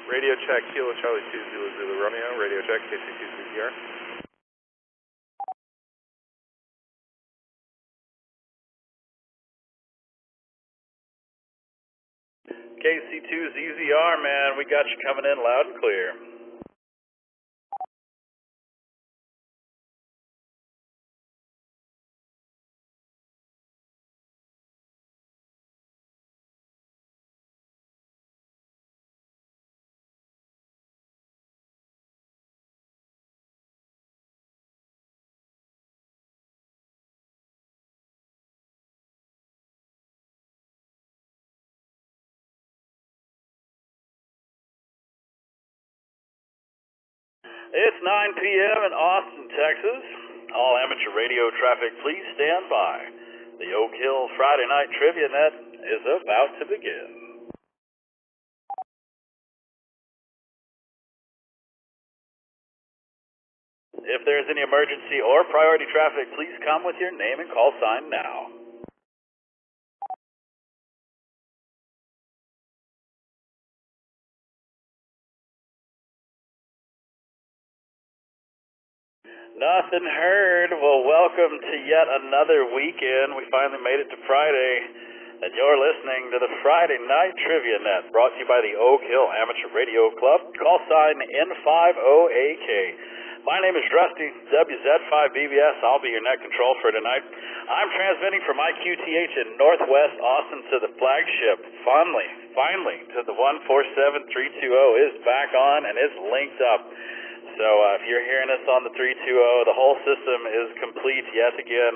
Radio check, Kilo Charlie 200 Romeo. Radio check, KC2CR. KC2ZZR, man, we got you coming in loud and clear. It's 9 p.m. in Austin, Texas. All amateur radio traffic, please stand by. The Oak Hill Friday Night Trivia Net is about to begin. If there's any emergency or priority traffic, please come with your name and call sign now. Nothing heard. Well, welcome to yet another weekend. We finally made it to Friday, and you're listening to the Friday Night Trivia Net, brought to you by the Oak Hill Amateur Radio Club, call sign N50AK. My name is Rusty, WZ5BBS. I'll be your net control for tonight. I'm transmitting from IQTH in Northwest Austin to the flagship. Finally, to the 147320 is back on and it's linked up. So if you're hearing us on the 320, the whole system is complete yet again.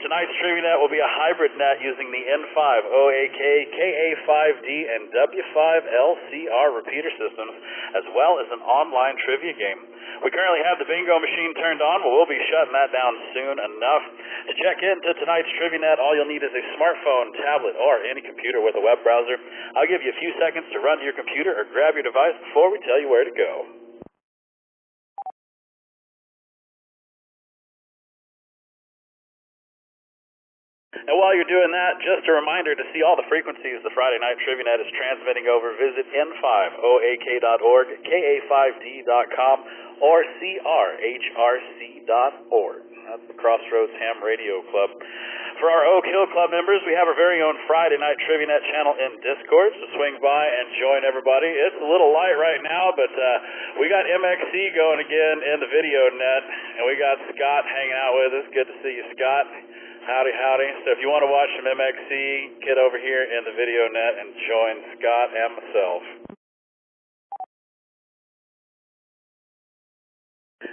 Tonight's Trivia Net will be a hybrid net using the N5OAK, KA5D, and W5LCR repeater systems, as well as an online trivia game. We currently have the bingo machine turned on, but we'll be shutting that down soon enough. To check into tonight's Trivia Net, all you'll need is a smartphone, tablet, or any computer with a web browser. I'll give you a few seconds to run to your computer or grab your device before we tell you where to go. And while you're doing that, just a reminder to see all the frequencies the Friday Night Trivia Net is transmitting over, visit n5oak.org, ka5d.com, or crhrc.org. That's the Crossroads Ham Radio Club. For our Oak Hill Club members, we have our very own Friday Night Trivia Net channel in Discord, so swing by and join everybody. It's a little light right now, but we got MXC going again in the video net, and we got Scott hanging out with us. Good to see you, Scott. Howdy, howdy. So if you want to watch some MXC, get over here in the video net and join Scott and myself.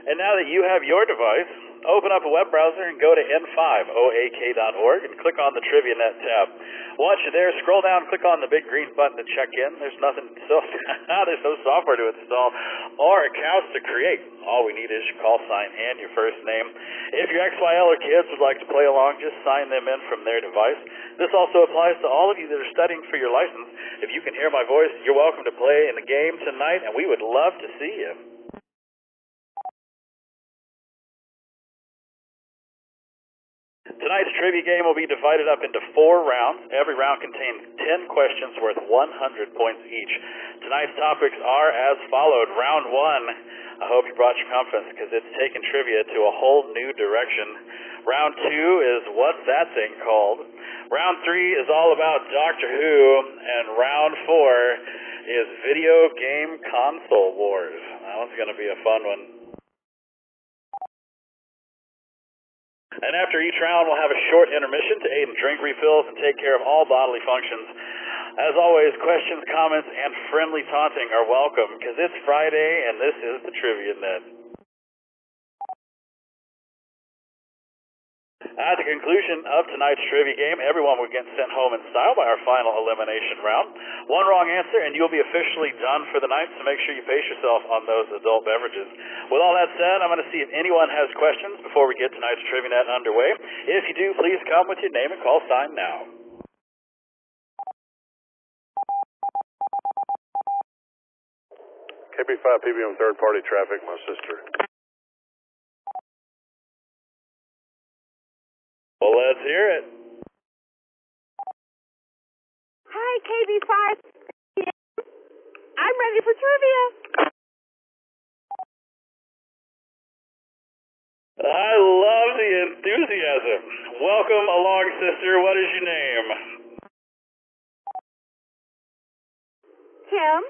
And now that you have your device, open up a web browser and go to n5oak.org and click on the Trivia Net tab. Once you're there, scroll down, click on the big green button to check in. There's there's no software to install or accounts to create. All we need is your call sign and your first name. If your XYL or kids would like to play along, just sign them in from their device. This also applies to all of you that are studying for your license. If you can hear my voice, you're welcome to play in the game tonight, and we would love to see you. Tonight's trivia game will be divided up into 4 rounds. Every round contains 10 questions worth 100 points each. Tonight's topics are as followed. Round 1, I hope you brought your compass because it's taken trivia to a whole new direction. Round 2 is what's that thing called? Round 3 is all about Doctor Who. And round 4 is video game console wars. That one's going to be a fun one. And after each round, we'll have a short intermission to aid in drink refills and take care of all bodily functions. As always, questions, comments, and friendly taunting are welcome because it's Friday and this is the Trivia Net. At the conclusion of tonight's trivia game, everyone will get sent home in style by our final elimination round. One wrong answer and you'll be officially done for the night, so make sure you pace yourself on those adult beverages. With all that said, I'm going to see if anyone has questions before we get tonight's Trivia Net underway. If you do, please come with your name and call sign now. KB5 PBM third party traffic, my sister. Well, let's hear it. Hi, KB5. I'm ready for trivia. I love the enthusiasm. Welcome along, sister. What is your name? Kim?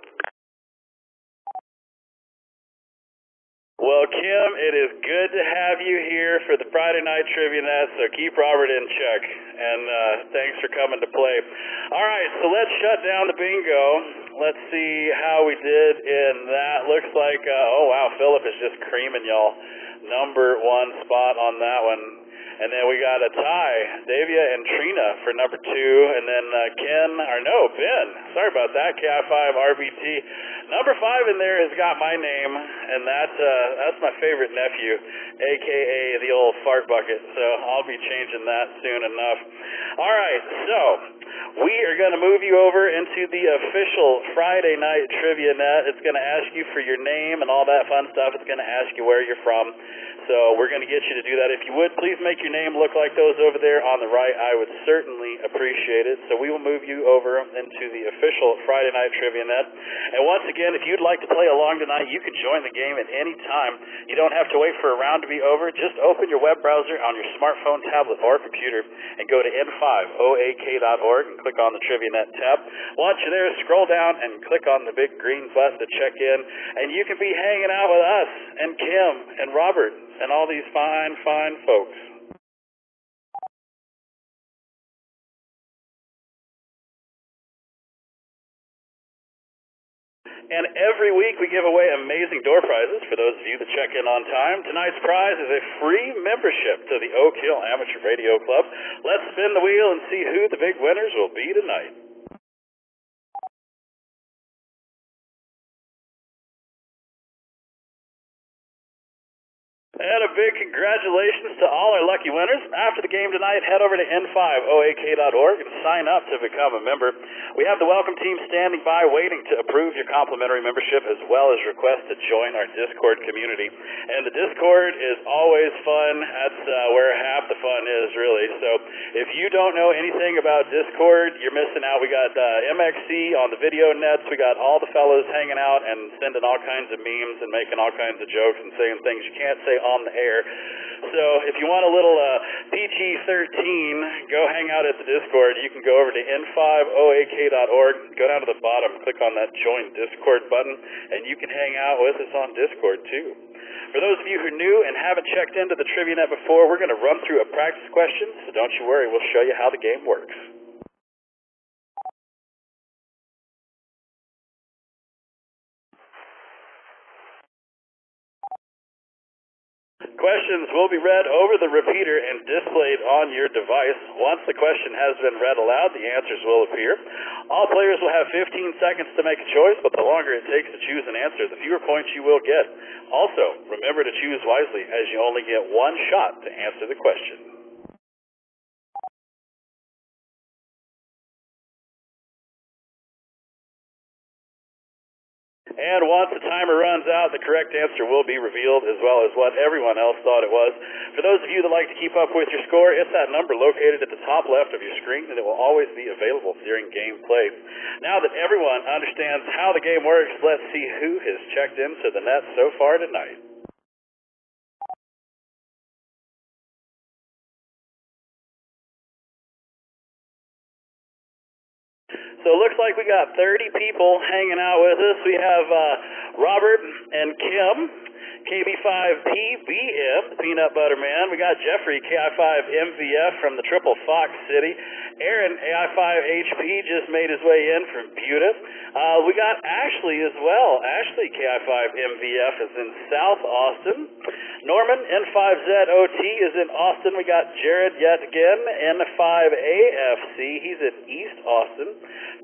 Well, Kim, it is good to have you here for the Friday Night Trivia Net, so keep Robert in check, and thanks for coming to play. All right, so let's shut down the bingo. Let's see how we did in that. Looks like, oh, wow, Philip is just creaming y'all. Number one spot on that one. And then we got a tie, Davia and Trina for number 2, and then Ben, sorry about that, KI5RBT. Number 5 in there has got my name, and that's my favorite nephew, a.k.a. the old fart bucket, so I'll be changing that soon enough. All right, so we are going to move you over into the official Friday Night Trivia Net. It's going to ask you for your name and all that fun stuff. It's going to ask you where you're from. So we're going to get you to do that. If you would, please make your name look like those over there on the right. I would certainly appreciate it. So we will move you over into the official Friday Night Trivia Net. And once again, if you'd like to play along tonight, you can join the game at any time. You don't have to wait for a round to be over. Just open your web browser on your smartphone, tablet, or computer and go to n5oak.org and click on the Trivia Net tab. Once you're there, scroll down and click on the big green button to check in. And you can be hanging out with us and Kim and Robert and all these fine, fine folks. And every week we give away amazing door prizes for those of you that check in on time. Tonight's prize is a free membership to the Oak Hill Amateur Radio Club. Let's spin the wheel and see who the big winners will be tonight. And a big congratulations to all our lucky winners. After the game tonight, head over to n5oak.org and sign up to become a member. We have the welcome team standing by waiting to approve your complimentary membership as well as request to join our Discord community. And the Discord is always fun. That's where half the fun is, really. So if you don't know anything about Discord, you're missing out. We got MXC on the video nets. We got all the fellows hanging out and sending all kinds of memes and making all kinds of jokes and saying things you can't say on the air. So if you want a little PG-13, go hang out at the Discord. You can go over to n5oak.org, go down to the bottom, click on that Join Discord button, and you can hang out with us on Discord too. For those of you who are new and haven't checked into the Trivia Net before, we're going to run through a practice question, so don't you worry, we'll show you how the game works. Questions will be read over the repeater and displayed on your device. Once the question has been read aloud, the answers will appear. All players will have 15 seconds to make a choice, but the longer it takes to choose an answer, the fewer points you will get. Also, remember to choose wisely, as you only get one shot to answer the question. And once the timer runs out, the correct answer will be revealed, as well as what everyone else thought it was. For those of you that like to keep up with your score, it's that number located at the top left of your screen, and it will always be available during gameplay. Now that everyone understands how the game works, let's see who has checked into the net so far tonight. So it looks like we got 30 people hanging out with us. We have Robert and Kim, KB5PBM, the Peanut Butter Man. We got Jeffrey, KI5MVF from the Triple Fox City. Aaron, AI5HP, just made his way in from Buda. We got Ashley as well. Ashley, KI5MVF, is in South Austin. Norman, N5ZOT, is in Austin. We got Jared yet again, N5AFC. He's in East Austin.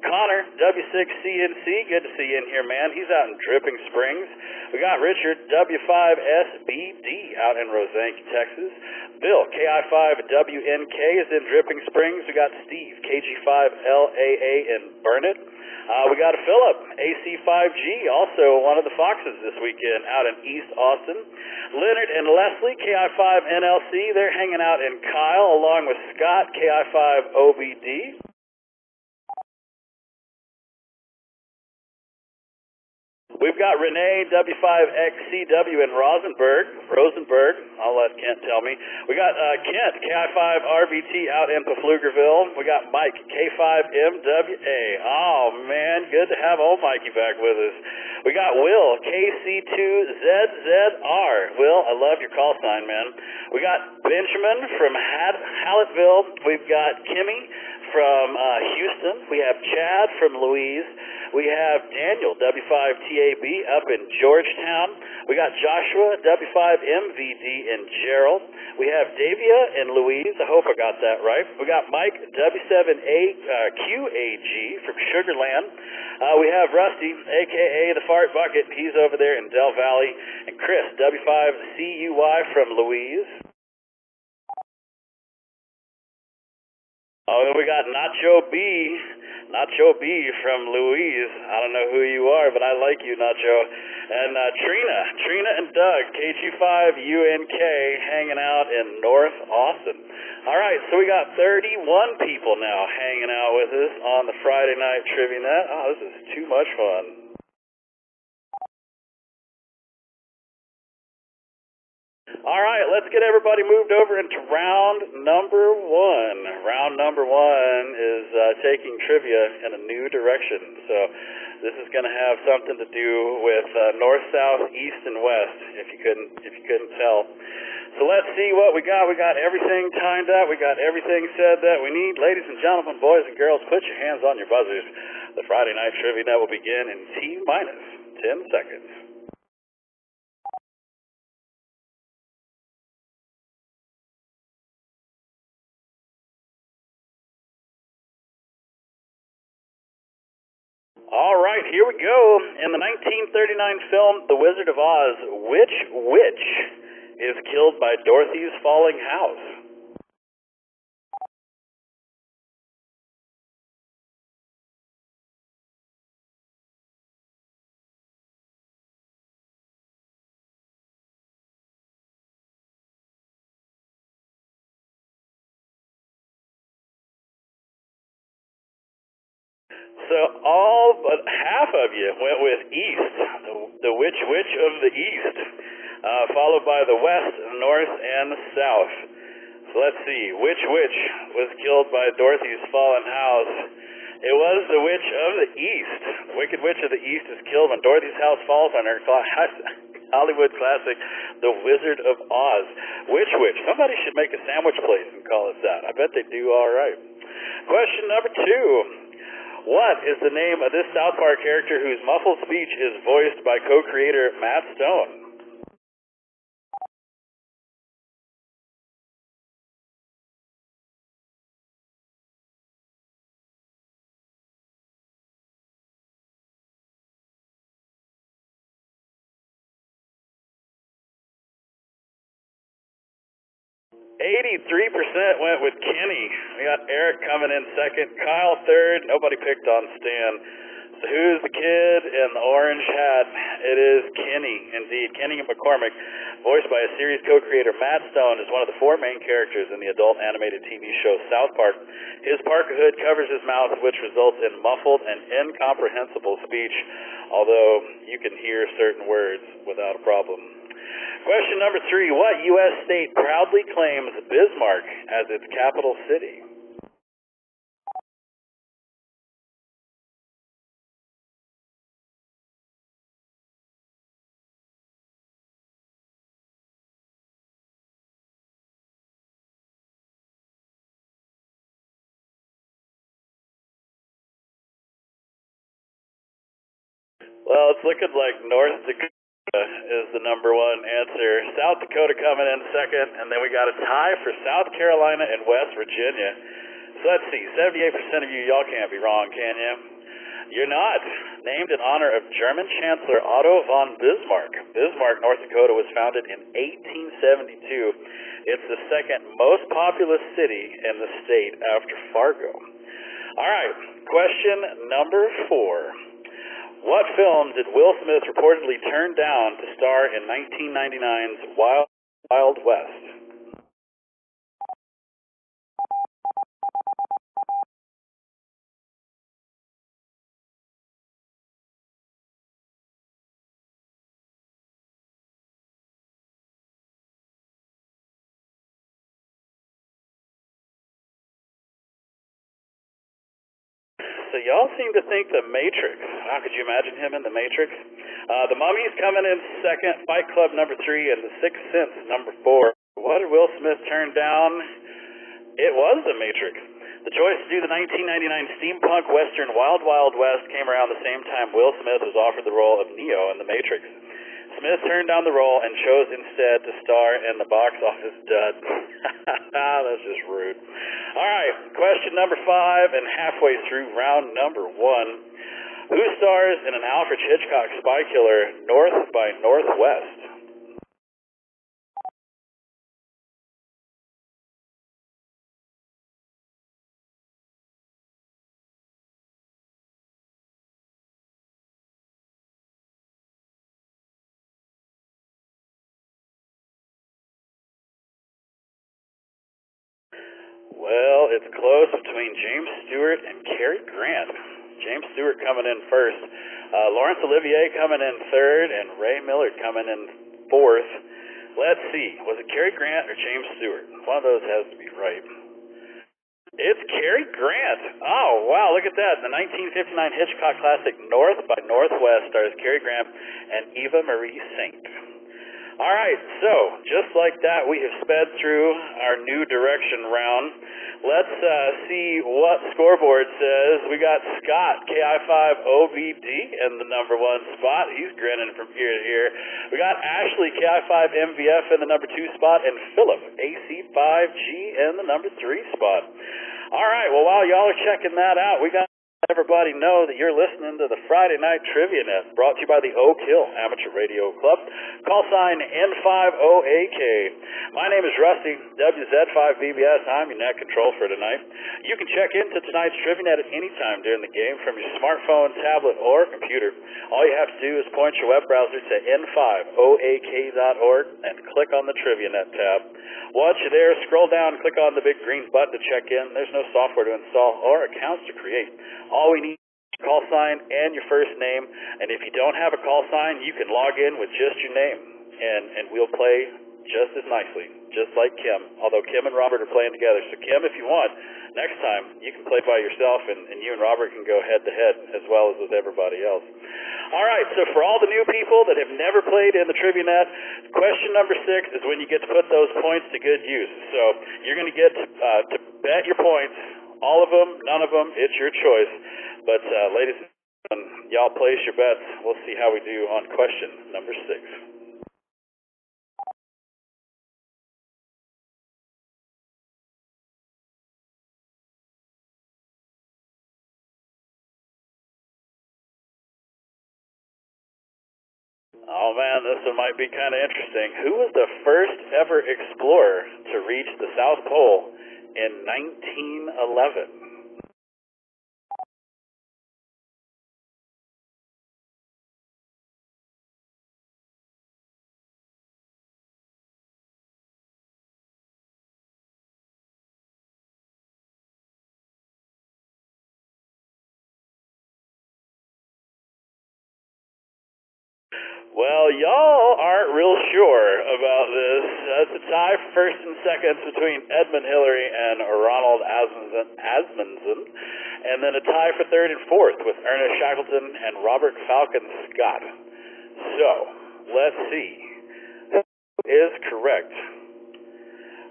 Connor, W6CNC, good to see you in here, man. He's out in Dripping Springs. We got Richard, W5SBD, out in Rosanke, Texas. Bill, KI5WNK, is in Dripping Springs. We got Steve, KG5LAA, in Burnett. We got Philip, AC5G, also one of the Foxes this weekend, out in East Austin. Leonard and Leslie, KI5NLC, they're hanging out in Kyle, along with Scott, KI5OBD. We've got Renee, W5XCW in Rosenberg. I'll let Kent tell me. We got Kent, KI5RVT out in Pflugerville. We got Mike, K5MWA. Oh, man, good to have old Mikey back with us. We got Will, KC2ZZR. Will, I love your call sign, man. We got Benjamin from Hallettville. We've got Kimmy from Houston. We have Chad from Louise. We have Daniel, W5TAB, up in Georgetown. We got Joshua, W5MVD in Gerald. We have Davia in Louise. I hope I got that right. We got Mike, W7AQAG from Sugarland. We have Rusty, a.k.a. the Fart Bucket. He's over there in Del Valley. And Chris, W5CUY from Louise. Oh, then we got Nacho B from Louise. I don't know who you are, but I like you, Nacho. And Trina and Doug, KG5UNK, hanging out in North Austin. All right, so we got 31 people now hanging out with us on the Friday Night Trivia Net. Oh, this is too much fun. All right, let's get everybody moved over into round number one. Round number one is taking trivia in a new direction. So this is going to have something to do with north, south, east, and west. If you couldn't tell. So let's see what we got. We got everything timed up. We got everything said that we need. Ladies and gentlemen, boys and girls, put your hands on your buzzers. The Friday Night Trivia Net will begin in T-minus 10 seconds. All right, here we go. In the 1939 film The Wizard of Oz, which witch is killed by Dorothy's falling house? So all but half of you went with east, the witch of the east, followed by the west, north, and the south. So let's see, which witch was killed by Dorothy's fallen house? It was the witch of the east. The wicked witch of the east is killed when Dorothy's house falls on her Hollywood classic, The Wizard of Oz. Which witch? Somebody should make a sandwich place and call it that. I bet they do all right. Question number 2. What is the name of this South Park character whose muffled speech is voiced by co-creator Matt Stone? %, went with Kenny. We got Eric coming in second, Kyle third. Nobody picked on Stan. So who's the kid in the orange hat? It is Kenny, indeed. Kenny McCormick, voiced by a series co-creator Matt Stone, is one of the 4 main characters in the adult animated TV show South Park. His parka hood covers his mouth, which results in muffled and incomprehensible speech, although you can hear certain words without a problem. Question number 3. What U.S. state proudly claims Bismarck as its capital city? Well, it's looking like North Dakota is the number 1 answer. South Dakota coming in second, and then we got a tie for South Carolina and West Virginia. So let's see, 78% of you, y'all can't be wrong, can you? You're not. Named in honor of German Chancellor Otto von Bismarck. Bismarck, North Dakota was founded in 1872. It's the second most populous city in the state after Fargo. All right, question number 4. What film did Will Smith reportedly turn down to star in 1999's Wild West? so y'all seem to think The Matrix. How could you imagine him in The Matrix? The Mummy's coming in second, Fight Club number 3, and The Sixth Sense number 4. What did Will Smith turn down? It was The Matrix. The choice to do the 1999 steampunk western Wild Wild West came around the same time Will Smith was offered the role of Neo in The Matrix. Smith turned down the role and chose instead to star in the box office dud. That's just rude. All right, question number 5 and halfway through round number 1. Who stars in an Alfred Hitchcock spy killer, North by Northwest? Well, it's close between James Stewart and Cary Grant. James Stewart coming in first. Laurence Olivier coming in third, and Ray Millard coming in fourth. Let's see. Was it Cary Grant or James Stewart? One of those has to be right. It's Cary Grant. Oh, wow, look at that. The 1959 Hitchcock classic North by Northwest stars Cary Grant and Eva Marie Saint. All right, so just like that, we have sped through our new direction round. Let's see what scoreboard says. We got Scott, KI5OVD, in the number 1 spot. He's grinning from ear to ear. We got Ashley, KI5MVF, in the number 2 spot, and Philip, AC5G, in the number 3 spot. All right, well, while y'all are checking that out, we got everybody know that you're listening to the Friday Night Trivia Net, brought to you by the Oak Hill Amateur Radio Club. Call sign N50AK. My name is Rusty, WZ5VBS. I'm your net control for tonight. You can check into tonight's Trivia Net at any time during the game from your smartphone, tablet, or computer. All you have to do is point your web browser to n5oak.org and click on the Trivia Net tab. Once you're there, scroll down and click on the big green button to check in. There's no software to install or accounts to create. All we need is a call sign and your first name, and if you don't have a call sign, you can log in with just your name, and we'll play just as nicely, just like Kim, although Kim and Robert are playing together. So Kim, if you want, next time you can play by yourself, and you and Robert can go head-to-head as well as with everybody else. All right, so for all the new people that have never played in the Trivia Net, question number 6 is when you get to put those points to good use. So you're going to get to bet your points. All of them, none of them, it's your choice. But ladies and gentlemen, y'all place your bets. We'll see how we do on question number 6. Oh man, this one might be kind of interesting. Who was the first ever explorer to reach the South Pole in 1911? Well, y'all aren't real sure about this. It's a tie for first and second between Edmund Hillary and Ronald Asmundsen, and then a tie for third and fourth with Ernest Shackleton and Robert Falcon Scott. So, let's see. Who is correct?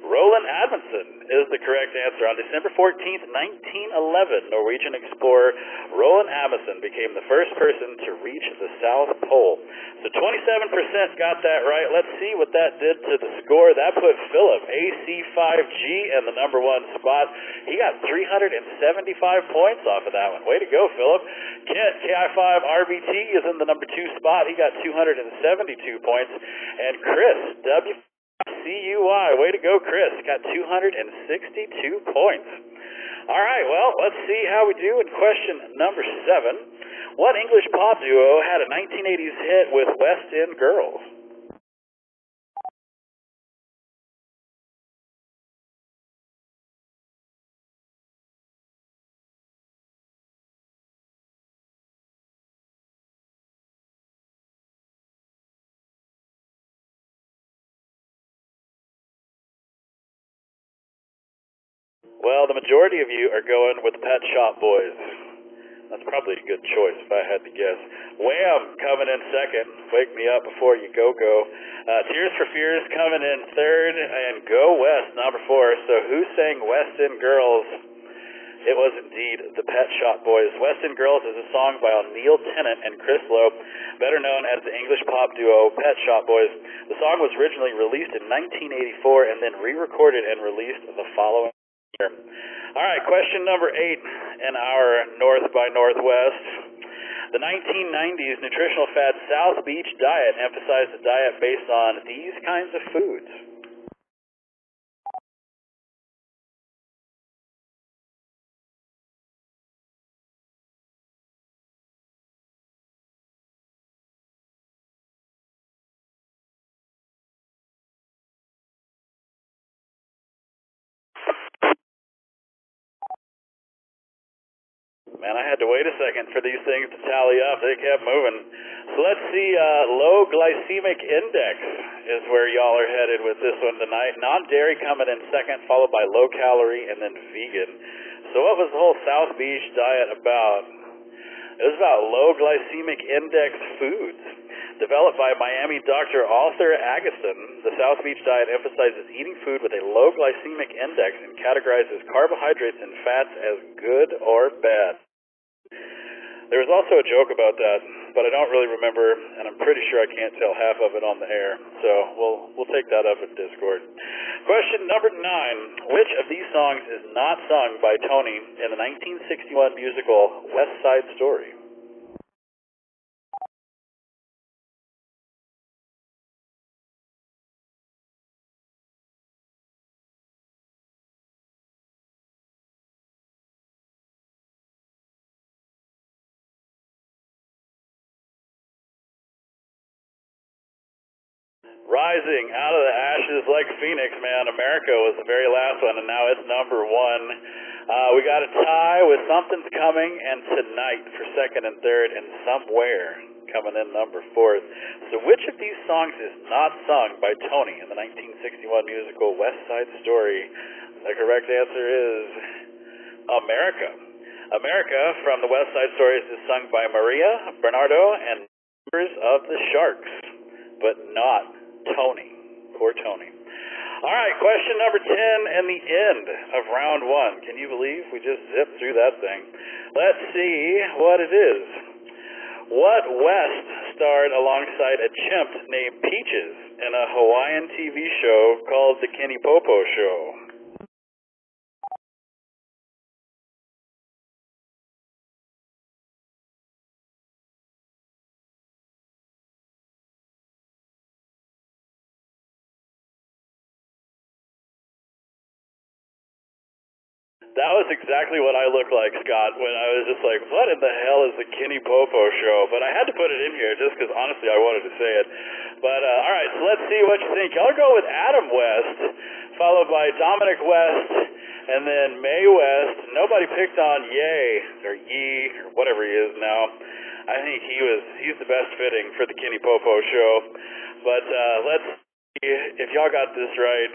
Roland Amundsen is the correct answer. On December 14th, 1911, Norwegian explorer Roland Amundsen became the first person to reach the South Pole. So 27% got that right. Let's see what that did to the score. That put Philip, AC5G, in the number 1 spot. He got 375 points off of that one. Way to go, Philip. Kent, KI5RBT, is in the number 2 spot. He got 272 points. And Chris, CUI, way to go, Chris. Got 262 points. All right, well, let's see how we do in question number 7. What English pop duo had a 1980s hit with West End Girls? Well, the majority of you are going with Pet Shop Boys. That's probably a good choice if I had to guess. Wham coming in second. Wake me up before you go. Tears for Fears coming in third, and Go West number 4. So who sang West End Girls? It was indeed the Pet Shop Boys. West End Girls is a song by Neil Tennant and Chris Lowe, better known as the English pop duo Pet Shop Boys. The song was originally released in 1984 and then re-recorded and released the following year. All right, question number 8 in our North by Northwest. The 1990s nutritional fad South Beach diet emphasized a diet based on these kinds of foods. Man, I had to wait a second for these things to tally up. They kept moving. So let's see, low glycemic index is where y'all are headed with this one tonight. Non-dairy coming in second, followed by low calorie and then vegan. So what was the whole South Beach diet about? It was about low glycemic index foods. Developed by Miami doctor Arthur Agassiz, the South Beach diet emphasizes eating food with a low glycemic index and categorizes carbohydrates and fats as good or bad. There was also a joke about that, but I don't really remember, and I'm pretty sure I can't tell half of it on the air, so we'll take that up in Discord. Question number 9. Which of these songs is not sung by Tony in the 1961 musical West Side Story? Rising out of the ashes like a phoenix, man. America was the very last one, and now it's number 1. We got a tie with Something's Coming and Tonight for second and third, and Somewhere coming in number 4th. So which of these songs is not sung by Tony in the 1961 musical West Side Story? The correct answer is America. America from the West Side Story is sung by Maria, Bernardo, and members of the Sharks, but not Tony. Poor Tony. All right, question number 10 and the end of round 1. Can you believe we just zipped through that thing? Let's see what it is. What West starred alongside a chimp named Peaches in a Hawaiian TV show called The Kenny Popo Show? That was exactly what I looked like, Scott, when I was just like, what in the hell is the Kenny Popo Show? But I had to put it in here just because, honestly, I wanted to say it. But, all right, so let's see what you think. Y'all go with Adam West, followed by Dominic West, and then Mae West. Nobody picked on or whatever he is now. I think he's the best fitting for the Kenny Popo Show. But let's see if y'all got this right.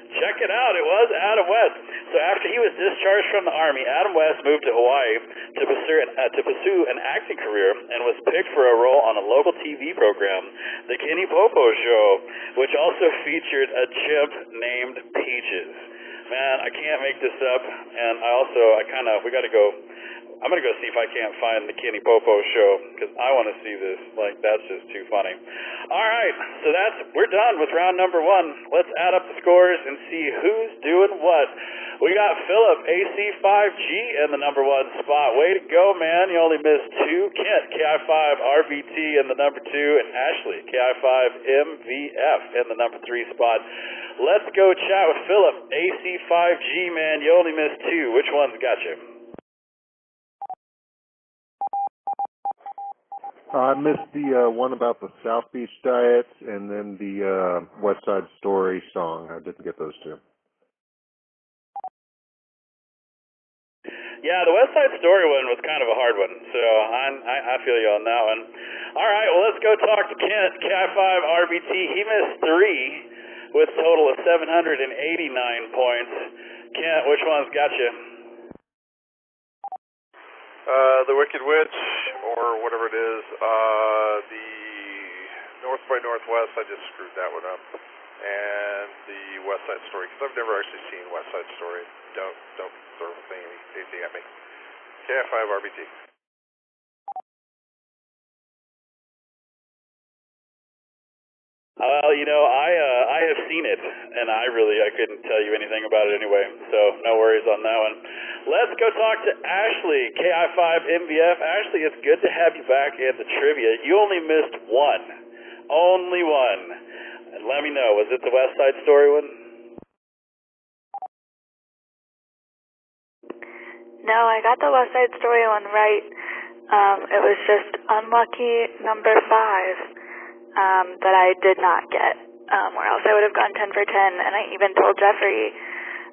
Check it out. It was Adam West. So after he was discharged from the Army, Adam West moved to Hawaii to pursue an acting career and was picked for a role on a local TV program, The Kenny Popo Show, which also featured a chimp named Peaches. Man, I can't make this up, and we got to go. I'm going to go see if I can't find the Kenny Popo Show, because I want to see this. Like, that's just too funny. All right, so we're done with round number 1. Let's add up the scores and see who's doing what. We got Philip, AC5G, in the number 1 spot. Way to go, man. You only missed 2. Kent, KI5RBT, in the number 2. And Ashley, KI5MVF, in the number 3 spot. Let's go chat with Philip, AC5G, man. You only missed 2. Which one's got you? I missed the one about the South Beach diet and then the West Side Story song. I didn't get those 2. Yeah, the West Side Story one was kind of a hard one, so I feel you on that one. All right, well, let's go talk to Kent, KI5RBT. He missed 3 with a total of 789 points. Kent, which one's got you? The Wicked Witch, or whatever it is, the North by Northwest, I just screwed that one up. And the West Side Story, because I've never actually seen West Side Story. Don't throw anything at me. KI5RBT. Well, you know, I have seen it, and I couldn't tell you anything about it anyway, so no worries on that one. Let's go talk to Ashley, KI5MVF. Ashley, it's good to have you back at the trivia. You only missed one. Only one. And let me know, was it the West Side Story one? No, I got the West Side Story one right. It was just unlucky number 5. That I did not get, or else I would have gone 10 for 10, and I even told Jeffrey,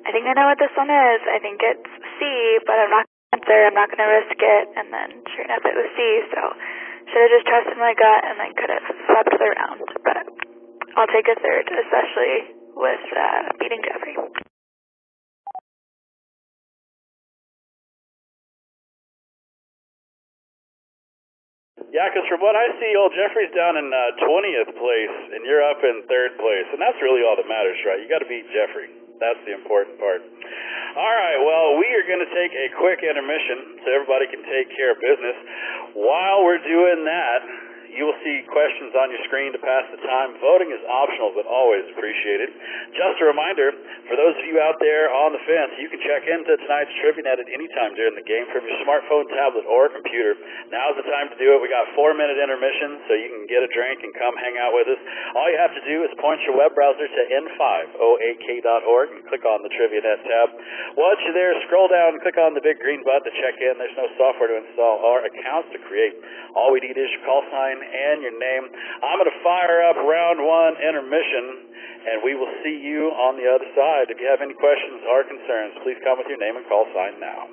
I think I know what this one is, I think it's C, but I'm not going to answer, I'm not going to risk it, and then sure enough it was C, so should have just trusted my gut and then could have swept the round, but I'll take a third, especially with beating Jeffrey. Yeah, because from what I see, old Jeffrey's down in 20th place, and you're up in 3rd place, and that's really all that matters, right? You got to beat Jeffrey. That's the important part. All right, well, we are going to take a quick intermission so everybody can take care of business. While we're doing that, you will see questions on your screen to pass the time. Voting is optional, but always appreciated. Just a reminder, for those of you out there on the fence, you can check into tonight's TriviaNet at any time during the game from your smartphone, tablet, or computer. Now's the time to do it. We got 4-minute intermission, so you can get a drink and come hang out with us. All you have to do is point your web browser to n5oak.org and click on the TriviaNet tab. Once you're there, scroll down and click on the big green button to check in. There's no software to install or accounts to create. All we need is your call sign and your name. I'm going to fire up round 1 intermission, and we will see you on the other side. If you have any questions or concerns, please come with your name and call sign now.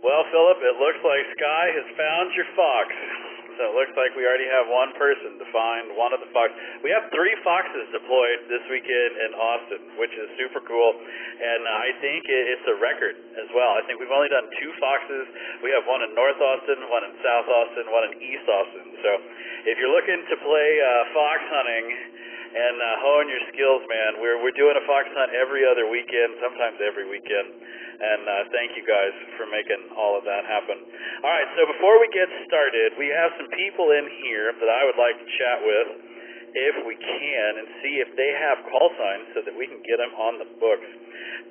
Well, Philip, it looks like Sky has found your fox. So it looks like we already have one person to find one of the foxes. We have 3 foxes deployed this weekend in Austin, which is super cool. And I think it's a record as well. I think we've only done 2 foxes. We have one in North Austin, one in South Austin, one in East Austin. So if you're looking to play fox hunting and hone your skills, man, we're doing a fox hunt every other weekend, sometimes every weekend. And thank you guys for making all of that happen. All right, so before we get started, we have some people in here that I would like to chat with, if we can, and see if they have call signs so that we can get them on the books.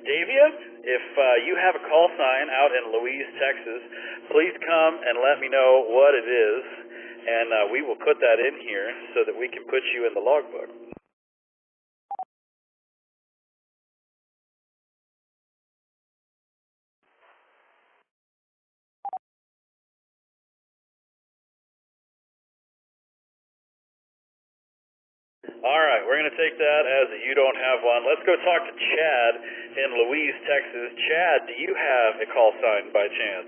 Davia, if you have a call sign out in Louise, Texas, please come and let me know what it is, and we will put that in here so that we can put you in the logbook. All right, we're going to take that as you don't have one. Let's go talk to Chad in Louise, Texas. Chad, do you have a call sign by chance?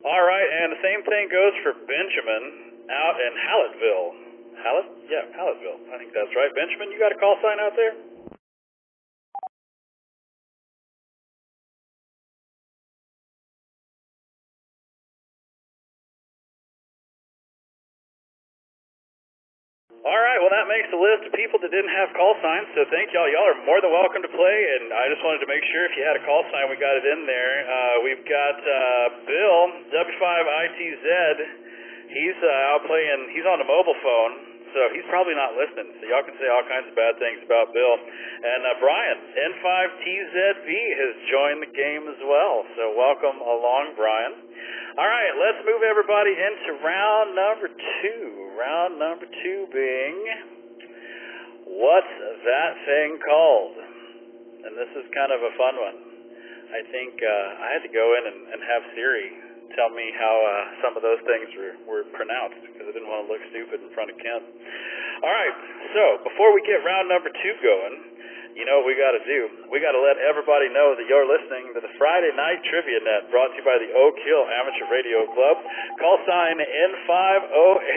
All right, and the same thing goes for Benjamin out in Hallettville. Hallettville. I think that's right. Benjamin, you got a call sign out there? All right, well, that makes a list of people that didn't have call signs, so thank y'all. Y'all are more than welcome to play, and I just wanted to make sure if you had a call sign, we got it in there. We've got Bill, W5ITZ. He's out playing, he's on the mobile phone, so he's probably not listening, so y'all can say all kinds of bad things about Bill. And Brian, N5TZB, has joined the game as well, so welcome along, Brian. All right, let's move everybody into round number 2. Round number 2 being, what's that thing called? And this is kind of a fun one. I think I had to go in and have Fieri tell me how some of those things were pronounced, because I didn't want to look stupid in front of Ken. All right, so before we get round number 2 going, you know what we got to do? We got to let everybody know that you're listening to the Friday Night Trivia Net, brought to you by the Oak Hill Amateur Radio Club. Call sign N5A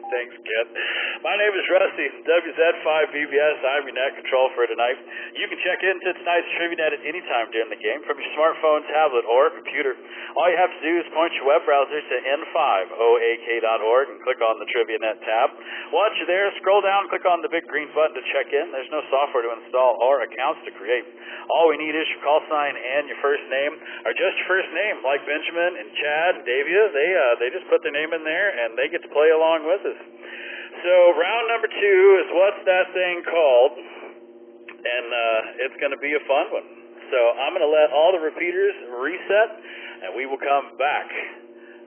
Thanks, Ken. My name is Rusty, WZ5BBS. I'm your net control for tonight. You can check into tonight's Trivia Net at any time during the game from your smartphone, tablet, or computer. All you have to do is point your web browser to n5oak.org and click on the Trivia Net tab. Once you're there, scroll down, click on the big green button to check in. There's no software to install or accounts to create. All we need is your call sign and your first name, or just your first name, like Benjamin and Chad and Davia. They just put their name in there and they get to play along with us. So round number 2 is what's that thing called, and it's going to be a fun one. So I'm going to let all the repeaters reset, and we will come back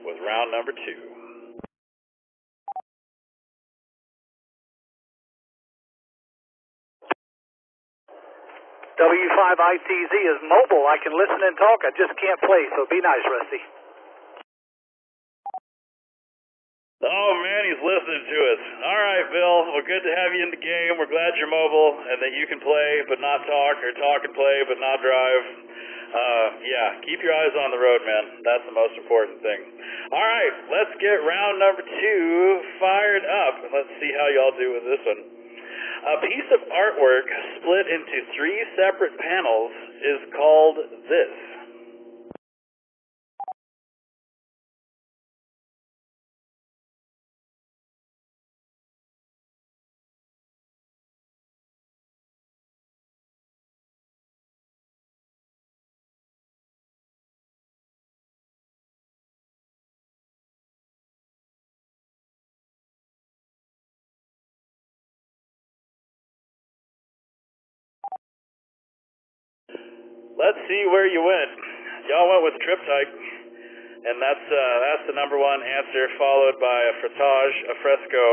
with round number 2. W5ITZ is mobile. I can listen and talk. I just can't play, so be nice, Rusty. Oh, man, he's listening to us. All right, Bill. Well, good to have you in the game. We're glad you're mobile and that you can play but not talk, or talk and play but not drive. Yeah, keep your eyes on the road, man. That's the most important thing. All right, let's get round number 2 fired up, and let's see how y'all do with this one. A piece of artwork split into 3 separate panels is called this. Let's see where you went. Y'all went with triptych, and that's the number 1 answer, followed by a frottage, a fresco,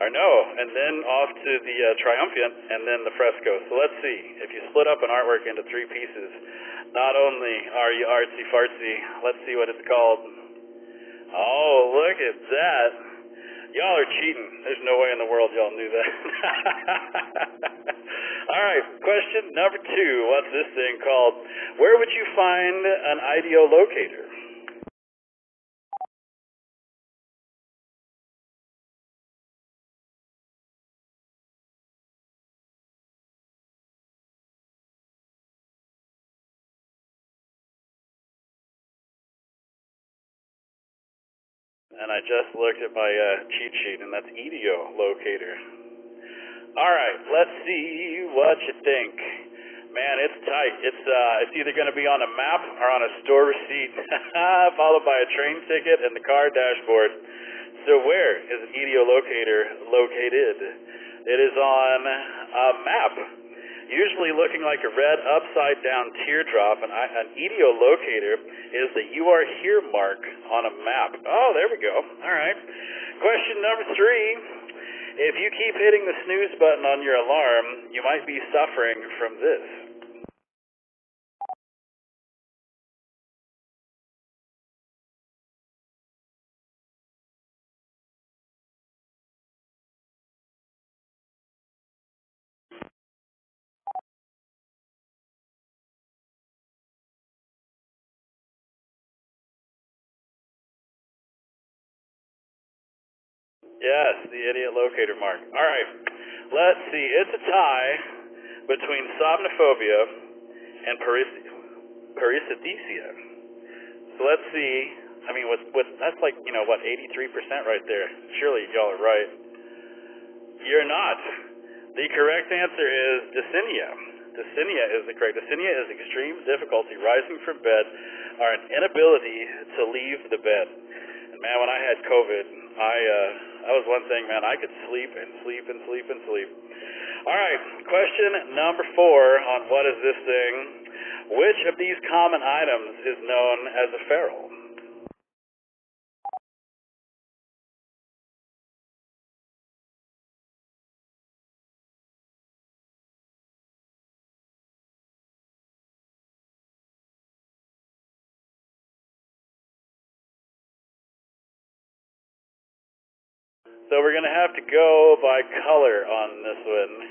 or no, and then off to the triumphant, and then the fresco. So let's see. If you split up an artwork into 3 pieces, not only are you artsy-fartsy, let's see what it's called. Oh, look at that. Y'all are cheating. There's no way in the world y'all knew that. All right, question number 2. What's this thing called? Where would you find an IDO locator? And I just looked at my cheat sheet, and that's EDO locator. All right, let's see what you think. Man, it's tight. It's either going to be on a map or on a store receipt, followed by a train ticket and the car dashboard. So where is an EDO locator located? It is on a map, usually looking like a red upside-down teardrop. And an EDO locator is the "You Are Here" mark on a map. Oh, there we go. All right. Question number 3. If you keep hitting the snooze button on your alarm, you might be suffering from this. Yes, the idiot locator mark. All right, let's see. It's a tie between somnophobia and paresthesia. So let's see. I mean, that's like, 83% right there. Surely y'all are right. You're not. The correct answer is dyspnea. Dyspnea is the correct. Dyspnea is extreme difficulty rising from bed or an inability to leave the bed. And man, when I had COVID, that was one thing, man. I could sleep and sleep and sleep and sleep. All right, question number 4 on what is this thing? Which of these common items is known as a ferrule? So we're going to have to go by color on this one.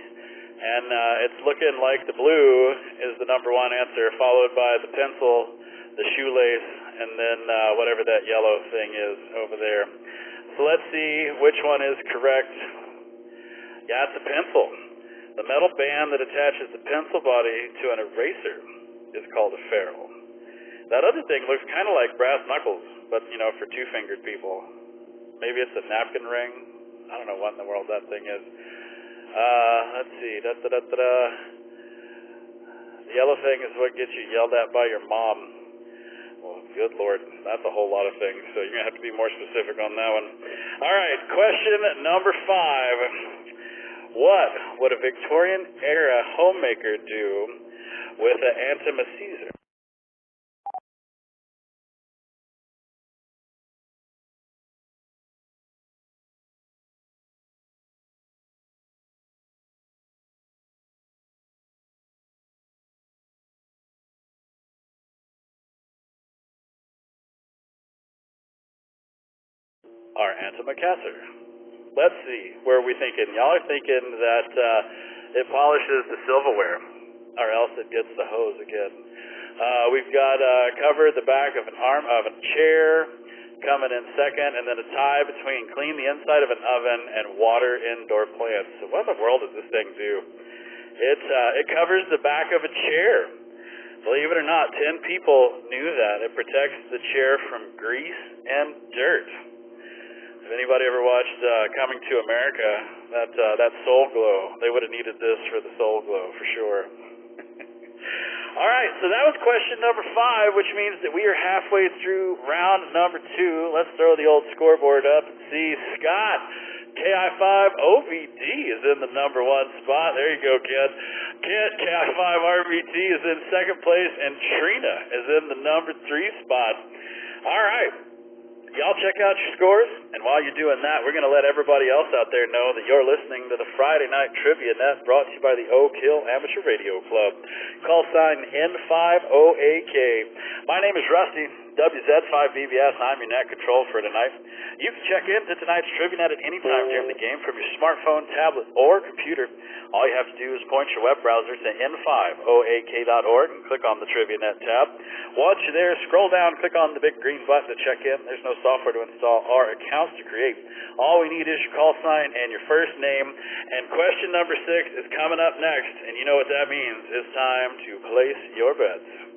And it's looking like the blue is the number 1 answer, followed by the pencil, the shoelace, and then whatever that yellow thing is over there. So let's see which one is correct. Yeah, it's a pencil. The metal band that attaches the pencil body to an eraser is called a ferrule. That other thing looks kind of like brass knuckles, but, for 2-fingered people. Maybe it's a napkin ring. I don't know what in the world that thing is. Let's see. The yellow thing is what gets you yelled at by your mom. Well, good Lord. That's a whole lot of things, so you're going to have to be more specific on that one. All right, question number 5. What would a Victorian-era homemaker do with an antimacassar? Our antimacassar. Let's see, where are we thinking? Y'all are thinking that it polishes the silverware, or else it gets the hose again. We've got covered the back of an arm of a chair, coming in second, and then a tie between clean the inside of an oven and water indoor plants. So what in the world does this thing do? It covers the back of a chair. Believe it or not, 10 people knew that. It protects the chair from grease and dirt. If anybody ever watched Coming to America, that Soul Glow, they would have needed this for the Soul Glow for sure. All right, so that was question number 5, which means that we are halfway through round number 2. Let's throw the old scoreboard up and see. Scott, KI5OVD is in the number 1 spot. There you go, kid. Kit, KI5RVT is in second place, and Trina is in the number 3 spot. All right. Y'all check out your scores, and while you're doing that, we're going to let everybody else out there know that you're listening to the Friday Night Trivia Net, brought to you by the Oak Hill Amateur Radio Club. Call sign N5OAK. My name is Rusty, WZ5BBS, and I'm your net control for tonight. You can check into tonight's TriviaNet at any time during the game from your smartphone, tablet, or computer. All you have to do is point your web browser to N5OAK.org and click on the TriviaNet tab. Once you're there, scroll down, click on the big green button to check in. There's no software to install or accounts to create. All we need is your call sign and your first name. And question number 6 is coming up next, and you know what that means. It's time to place your bets.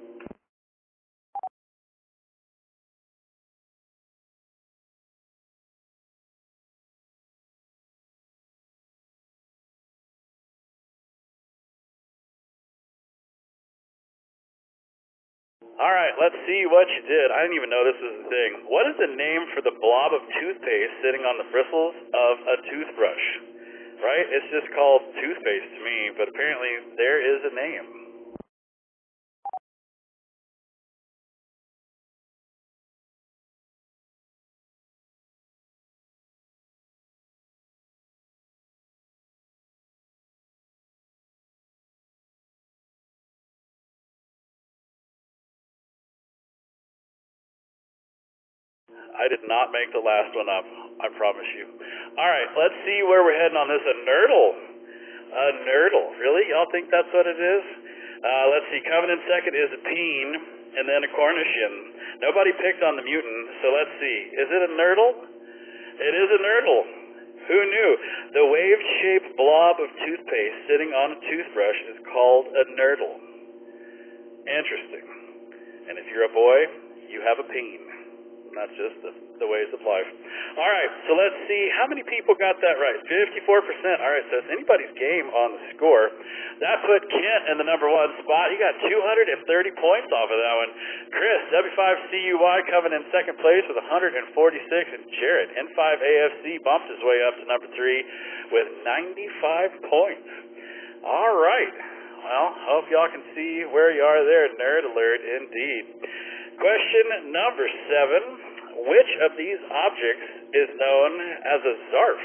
All right, let's see what you did. I didn't even know this was a thing. What is the name for the blob of toothpaste sitting on the bristles of a toothbrush? Right? It's just called toothpaste to me, but apparently there is a name. I did not make the last one up, I promise you. All right, let's see where we're heading on this. A nurdle. A nurdle. Really? Y'all think that's what it is? Let's see. Coming in second is a peen, and then a Cornishian. Nobody picked on the mutant, so let's see. Is it a nurdle? It is a nurdle. Who knew? The wave-shaped blob of toothpaste sitting on a toothbrush is called a nurdle. Interesting. And if you're a boy, you have a peen. That's just the ways of life. All right, so let's see how many people got that right. 54%. All right, so it's anybody's game on the score. That put Kent in the number 1 spot. He got 230 points off of that one. Chris, W5CUY, coming in second place with 146, and Jared, N5AFC, bumped his way up to number 3 with 95 points. All right. Well, hope y'all can see where you are there. Nerd alert, indeed. Question number 7. Which of these objects is known as a zarf?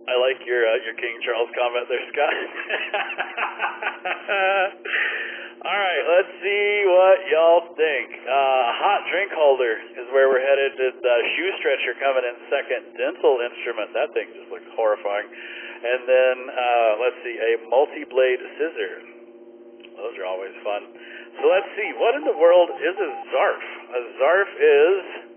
I like your King Charles comment there, Scott. All right, let's see what y'all think. Hot drink holder is where we're headed. Shoe stretcher coming in second. Dental instrument. That thing just looks horrifying. And then, let's see, a multi-blade scissor. Those are always fun. So let's see, what in the world is a zarf? A zarf is...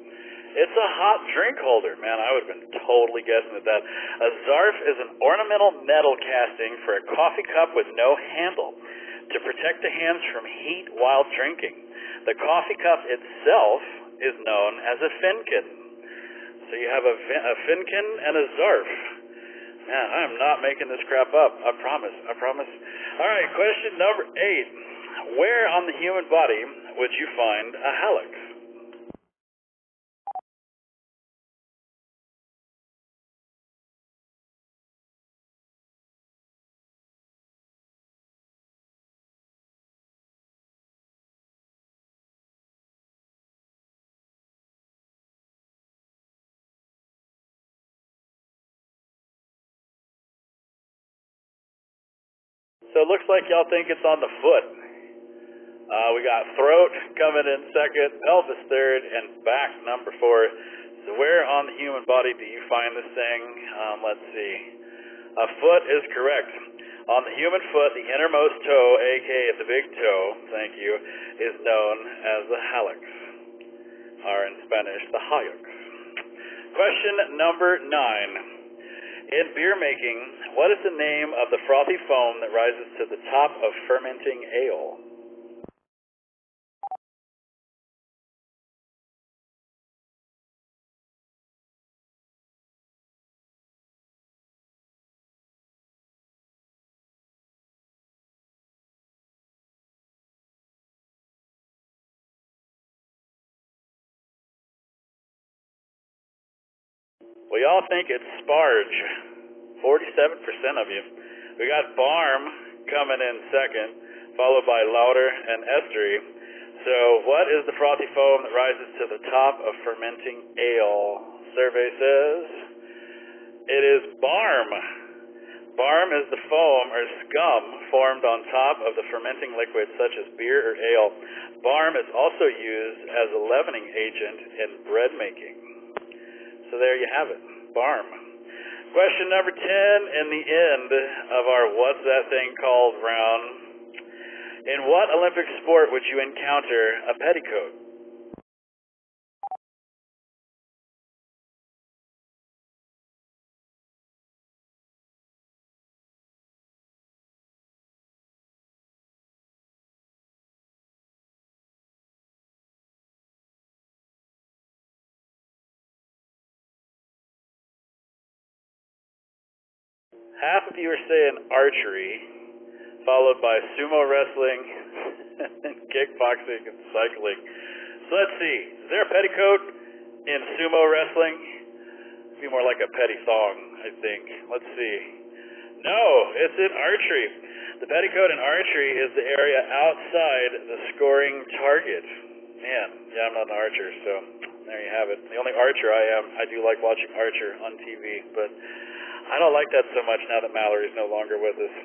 It's a hot drink holder. Man, I would have been totally guessing at that. A zarf is an ornamental metal casting for a coffee cup with no handle to protect the hands from heat while drinking. The coffee cup itself is known as a finken. So you have a finken and a zarf. Man, I am not making this crap up. I promise. All right, question number 8. Where on the human body would you find a helix? So it looks like y'all think it's on the foot. We got throat coming in second, pelvis third, and back number 4. So where on the human body do you find this thing? Let's see. A foot is correct. On the human foot, the innermost toe, aka the big toe, thank you, is known as the helix, or in Spanish, the hallux. Question number 9. In beer making, what is the name of the frothy foam that rises to the top of fermenting ale? Well, y'all think it's sparge. 47% of you. We got Barm coming in second, followed by Lauder and Estery. So what is the frothy foam that rises to the top of fermenting ale? Survey says it is Barm. Barm is the foam or scum formed on top of the fermenting liquid such as beer or ale. Barm is also used as a leavening agent in bread making. So there you have it, Barm. Question number 10 in the end of our What's That Thing Called round. In what Olympic sport would you encounter a petticoat? Half of you are saying archery, followed by sumo wrestling, and kickboxing and cycling. So let's see. Is there a petticoat in sumo wrestling? It'd be more like a petty thong, I think. Let's see. No, it's in archery. The petticoat in archery is the area outside the scoring target. Man, yeah, I'm not an archer, so there you have it. The only archer I do like watching Archer on TV, but I don't like that so much now that Mallory's no longer with us.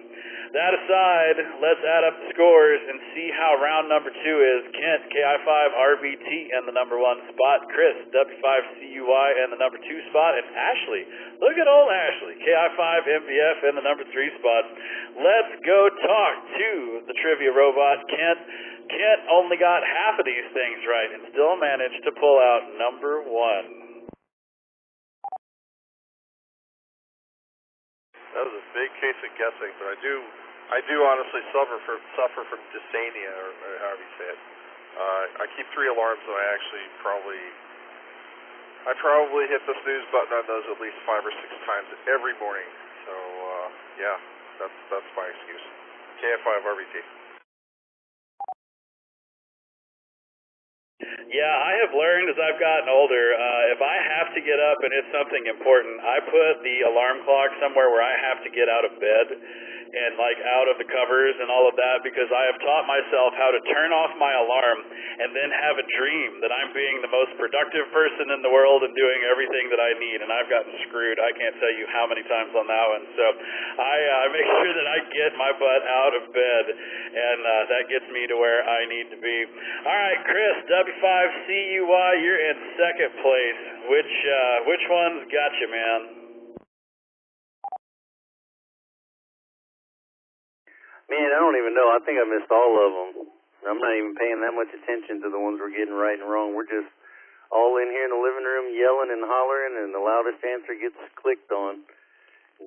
That aside, let's add up the scores and see how round number 2 is. Kent, KI5RBT in the number 1 spot. Chris, W5CUY in the number 2 spot. And Ashley, look at old Ashley, KI5MVF in the number 3 spot. Let's go talk to the trivia robot, Kent. Kent only got half of these things right and still managed to pull out number 1. That was a big case of guessing, but I do honestly suffer from dysania, or however you say it. I keep 3 alarms, and I probably hit the snooze button on those at least 5 or 6 times every morning. So yeah, that's my excuse. KF5RBT. Yeah, I have learned as I've gotten older, if I have to get up and it's something important, I put the alarm clock somewhere where I have to get out of bed and like out of the covers and all of that, because I have taught myself how to turn off my alarm and then have a dream that I'm being the most productive person in the world and doing everything that I need, and I've gotten screwed. I can't tell you how many times on that one. So I make sure that I get my butt out of bed, and that gets me to where I need to be. All right, Chris, W5CUY, you're in second place. Which one's got you, man? Man, I don't even know. I think I missed all of them. I'm not even paying that much attention to the ones we're getting right and wrong. We're just all in here in the living room yelling and hollering, and the loudest answer gets clicked on.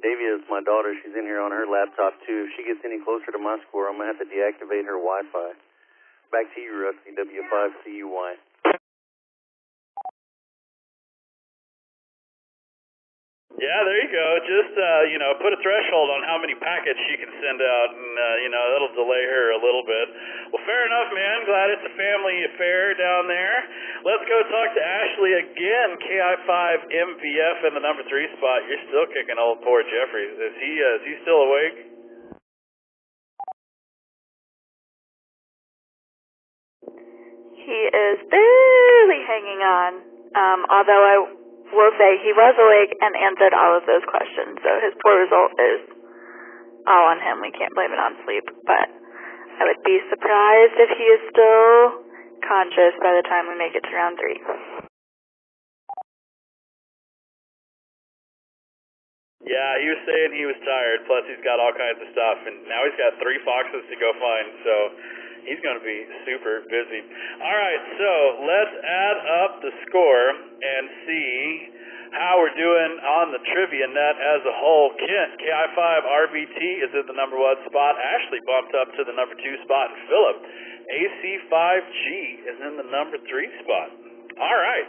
Davia is my daughter. She's in here on her laptop, too. If she gets any closer to my score, I'm going to have to deactivate her Wi-Fi. Back to you, Rusty, W5CUY. Yeah, there you go. Just, put a threshold on how many packets she can send out, and, that'll delay her a little bit. Well, fair enough, man. Glad it's a family affair down there. Let's go talk to Ashley again, KI5MVF in the number 3 spot. You're still kicking old poor Jeffrey. Is he still awake? He is barely hanging on, although I will say he was awake and answered all of those questions, so his poor result is all on him. We can't blame it on sleep, but I would be surprised if he is still conscious by the time we make it to round 3. Yeah, he was saying he was tired, plus he's got all kinds of stuff, and now he's got 3 foxes to go find, so he's going to be super busy. All right, so let's add up the score and see how we're doing on the trivia net as a whole. Kent, KI5RBT is at the number 1 spot. Ashley bumped up to the number 2 spot. And Philip, AC5G is in the number 3 spot. All right.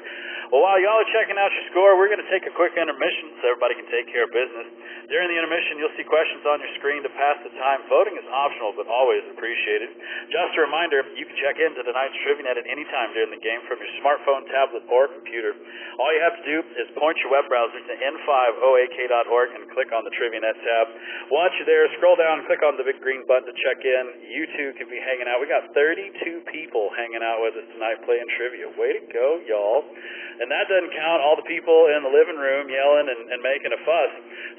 Well, while y'all are checking out your score, we're going to take a quick intermission so everybody can take care of business. During the intermission, you'll see questions on your screen to pass the time. Voting is optional, but always appreciated. Just a reminder, you can check into tonight's TriviaNet at any time during the game from your smartphone, tablet, or computer. All you have to do is point your web browser to n5oak.org and click on the TriviaNet tab. Once you're there, scroll down and click on the big green button to check in. You too can be hanging out. We got 32 people hanging out with us tonight playing trivia. Way to go, y'all. And that doesn't count all the people in the living room yelling and making a fuss.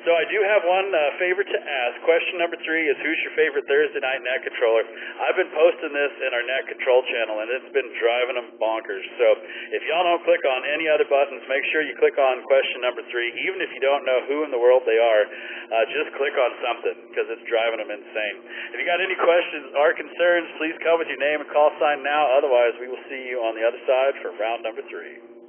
So I do have one favor to ask. Question number 3 is, who's your favorite Thursday night net controller? I've been posting this in our net control channel, and it's been driving them bonkers. So if y'all don't click on any other buttons, make sure you click on question number 3. Even if you don't know who in the world they are, just click on something, because it's driving them insane. If you got any questions or concerns, please come with your name and call sign now. Otherwise, we will see you on the other side for round number 3.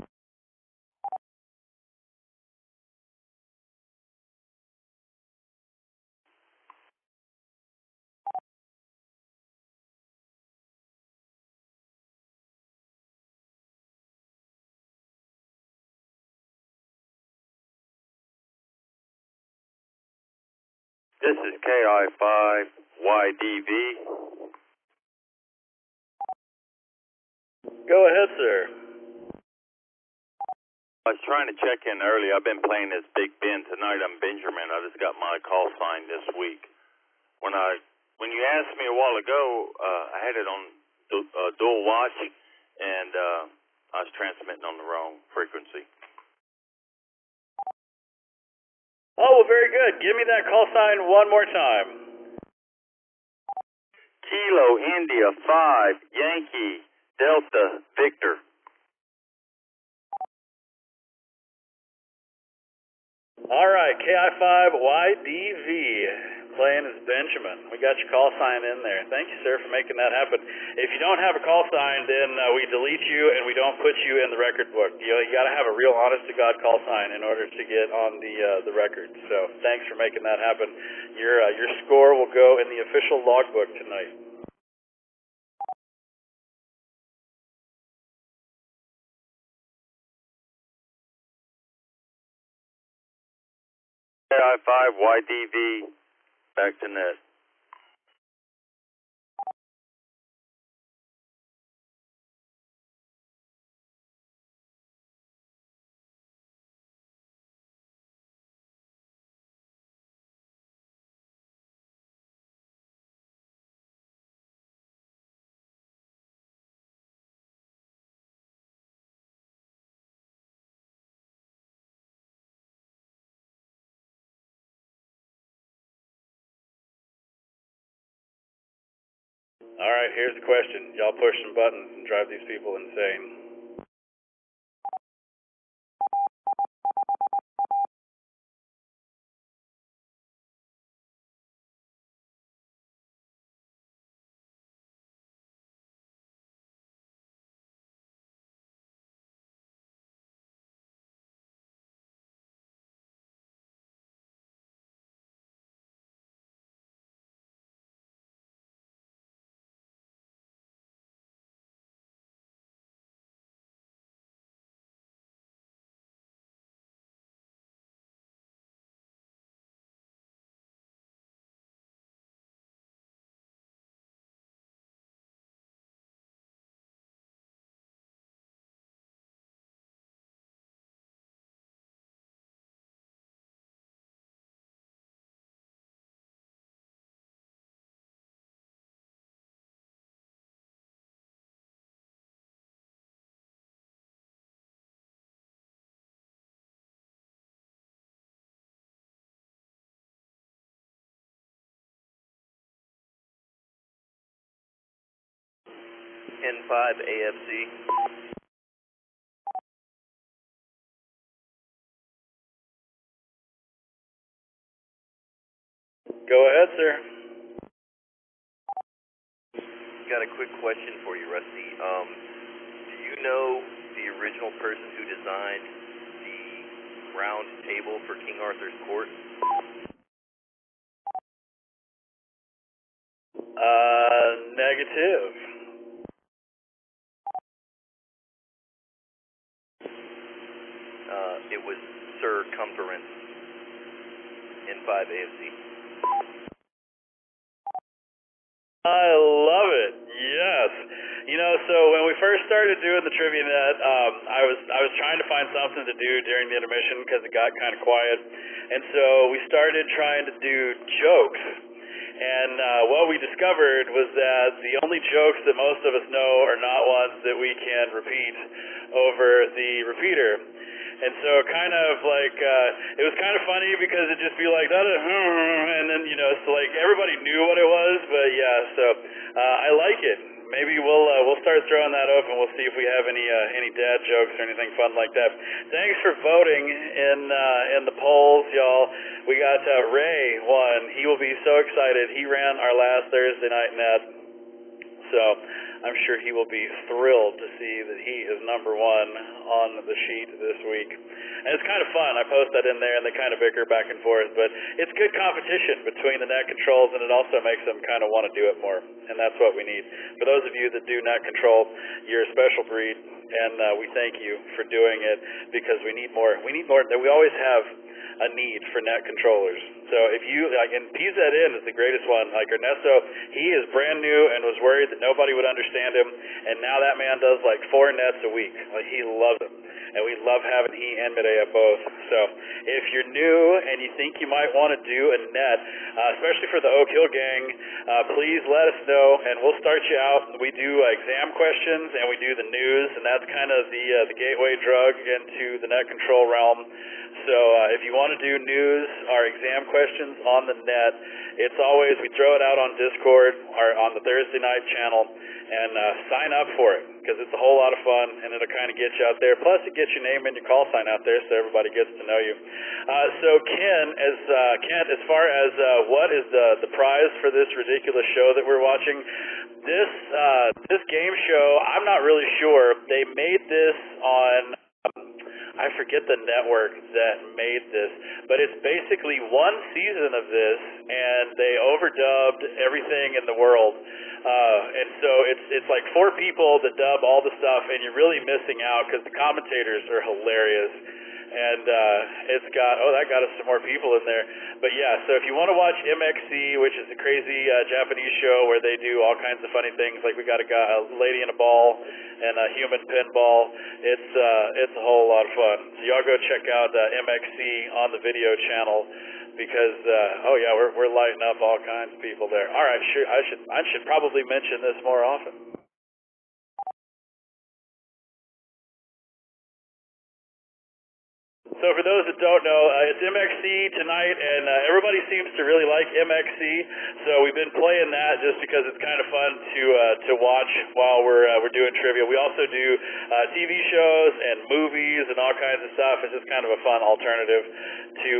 This is KI5YDV. Go ahead, sir. I was trying to check in early. I've been playing this Big Ben tonight. I'm Benjamin. I just got my call sign this week. When you asked me a while ago, I had it on dual watch, and I was transmitting on the wrong frequency. Oh, well, very good. Give me that call sign one more time. Kilo India 5 Yankee Delta Victor. All right, KI5YDV, playing as Benjamin. We got your call sign in there. Thank you, sir, for making that happen. If you don't have a call sign, then we delete you and we don't put you in the record book. You got to have a real honest-to-God call sign in order to get on the record. So thanks for making that happen. Your score will go in the official logbook tonight. KI5YDV, back to net. All right, here's the question. Y'all push some buttons and drive these people insane. N5AFC. Go ahead, sir. Got a quick question for you, Rusty. Do you know the original person who designed the round table for King Arthur's court? Negative. circumference N5AFC. I love it. Yes. You know, so when we first started doing the Trivia Net, I was trying to find something to do during the intermission because it got kind of quiet, and so we started trying to do jokes. And what we discovered was that the only jokes that most of us know are not ones that we can repeat over the repeater. And so kind of like, it was kind of funny because it'd just be like, and then, you know, so like everybody knew what it was, but yeah, so I like it. Maybe we'll start throwing that up and we'll see if we have any dad jokes or anything fun like that. Thanks for voting in the polls, y'all. We got Ray won. He will be so excited. He ran our last Thursday night net, so I'm sure he will be thrilled to see that he is #1 on the sheet this week. And it's kind of fun. I post that in there and they kind of bicker back and forth, but it's good competition between the net controls, and it also makes them kind of want to do it more, and that's what we need. For those of you that do net control, you're a special breed, and we thank you for doing it because we need more. We always have a need for net controllers. So if you, like, and PZN is the greatest one. Like Ernesto, he is brand new and was worried that nobody would understand him, and now that man does like 4 nets a week. Like, he loves them, and we love having he and Medea both. So if you're new and you think you might want to do a net, especially for the Oak Hill gang, please let us know, and we'll start you out. We do exam questions, and we do the news, and that's kind of the gateway drug into the net control realm. So if you want to do news or exam questions on the net, it's always, we throw it out on Discord or on the Thursday night channel, and sign up for it because it's a whole lot of fun, and it'll kind of get you out there. Plus, it gets your name and your call sign out there so everybody gets to know you. So Kent, as far as what is the prize for this ridiculous show that we're watching, this game show, I'm not really sure. They made this on, I forget the network that made this, but it's basically one season of this, and they overdubbed everything in the world. And so it's like 4 people that dub all the stuff, and you're really missing out because the commentators are hilarious. And it's got, that got us some more people in there. But yeah, so if you want to watch MXC, which is a crazy Japanese show where they do all kinds of funny things, like we got a lady in a ball and a human pinball, it's a whole lot of fun. So y'all go check out MXC on the video channel because we're lighting up all kinds of people there. All right, sure, I should probably mention this more often. So for those that don't know, it's MXC tonight, and everybody seems to really like MXC. So we've been playing that just because it's kind of fun to watch while we're doing trivia. We also do TV shows and movies and all kinds of stuff. It's just kind of a fun alternative to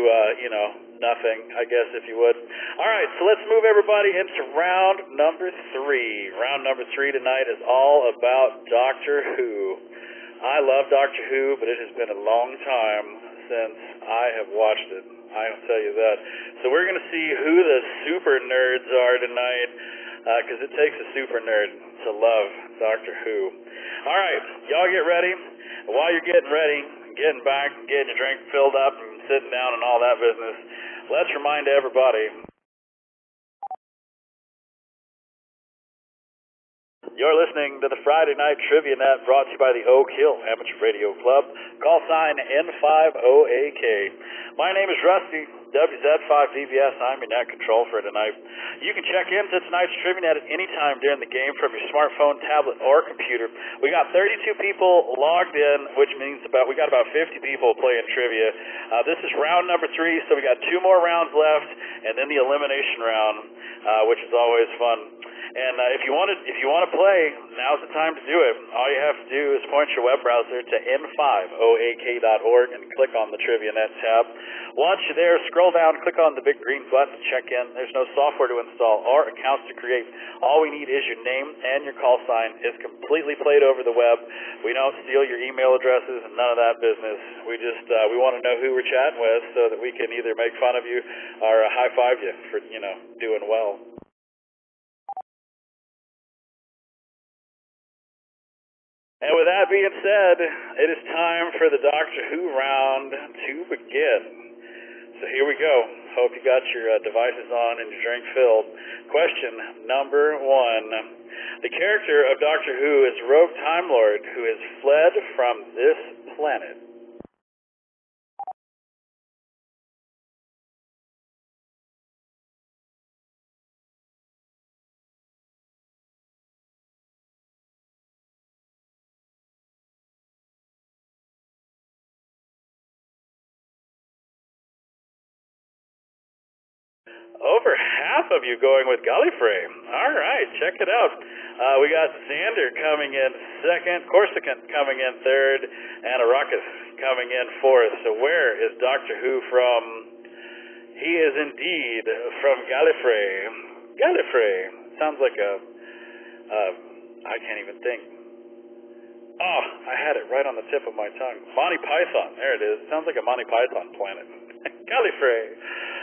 nothing, I guess, if you would. All right, so let's move everybody into round number 3. Round number 3 tonight is all about Doctor Who. I love Doctor Who, but it has been a long time since I have watched it. I'll tell you that. So we're going to see who the super nerds are tonight, because it takes a super nerd to love Doctor Who. All right, y'all get ready. While you're getting ready, getting back, getting your drink filled up, and sitting down and all that business, let's remind everybody, you're listening to the Friday Night Trivia Net, brought to you by the Oak Hill Amateur Radio Club. Call sign N5OAK. My name is Rusty, WZ5DVS. I'm your net control for tonight. You can check into tonight's Trivia Net at any time during the game from your smartphone, tablet, or computer. We got 32 people logged in, which means we got about 50 people playing trivia. This is round number 3, so we got 2 more rounds left, and then the elimination round, which is always fun. And if you want to play, now's the time to do it. All you have to do is point your web browser to n5oak.org and click on the Trivia Net tab. Once you're there, scroll down, click on the big green button to check in. There's no software to install or accounts to create. All we need is your name and your call sign. It's completely played over the web. We don't steal your email addresses and none of that business. We just we want to know who we're chatting with so that we can either make fun of you or high five you for doing well. And with that being said, it is time for the Doctor Who round to begin. So here we go. Hope you got your devices on and your drink filled. Question number 1. The character of Doctor Who is Rogue Time Lord who has fled from this planet. Over half of you going with Gallifrey. All right, check it out. We got Xander coming in second, Corsican coming in third, and Arrakis coming in fourth. So where is Doctor Who from? He is indeed from Gallifrey. Gallifrey. Sounds like I can't even think. Oh, I had it right on the tip of my tongue. Monty Python. There it is. Sounds like a Monty Python planet. Gallifrey.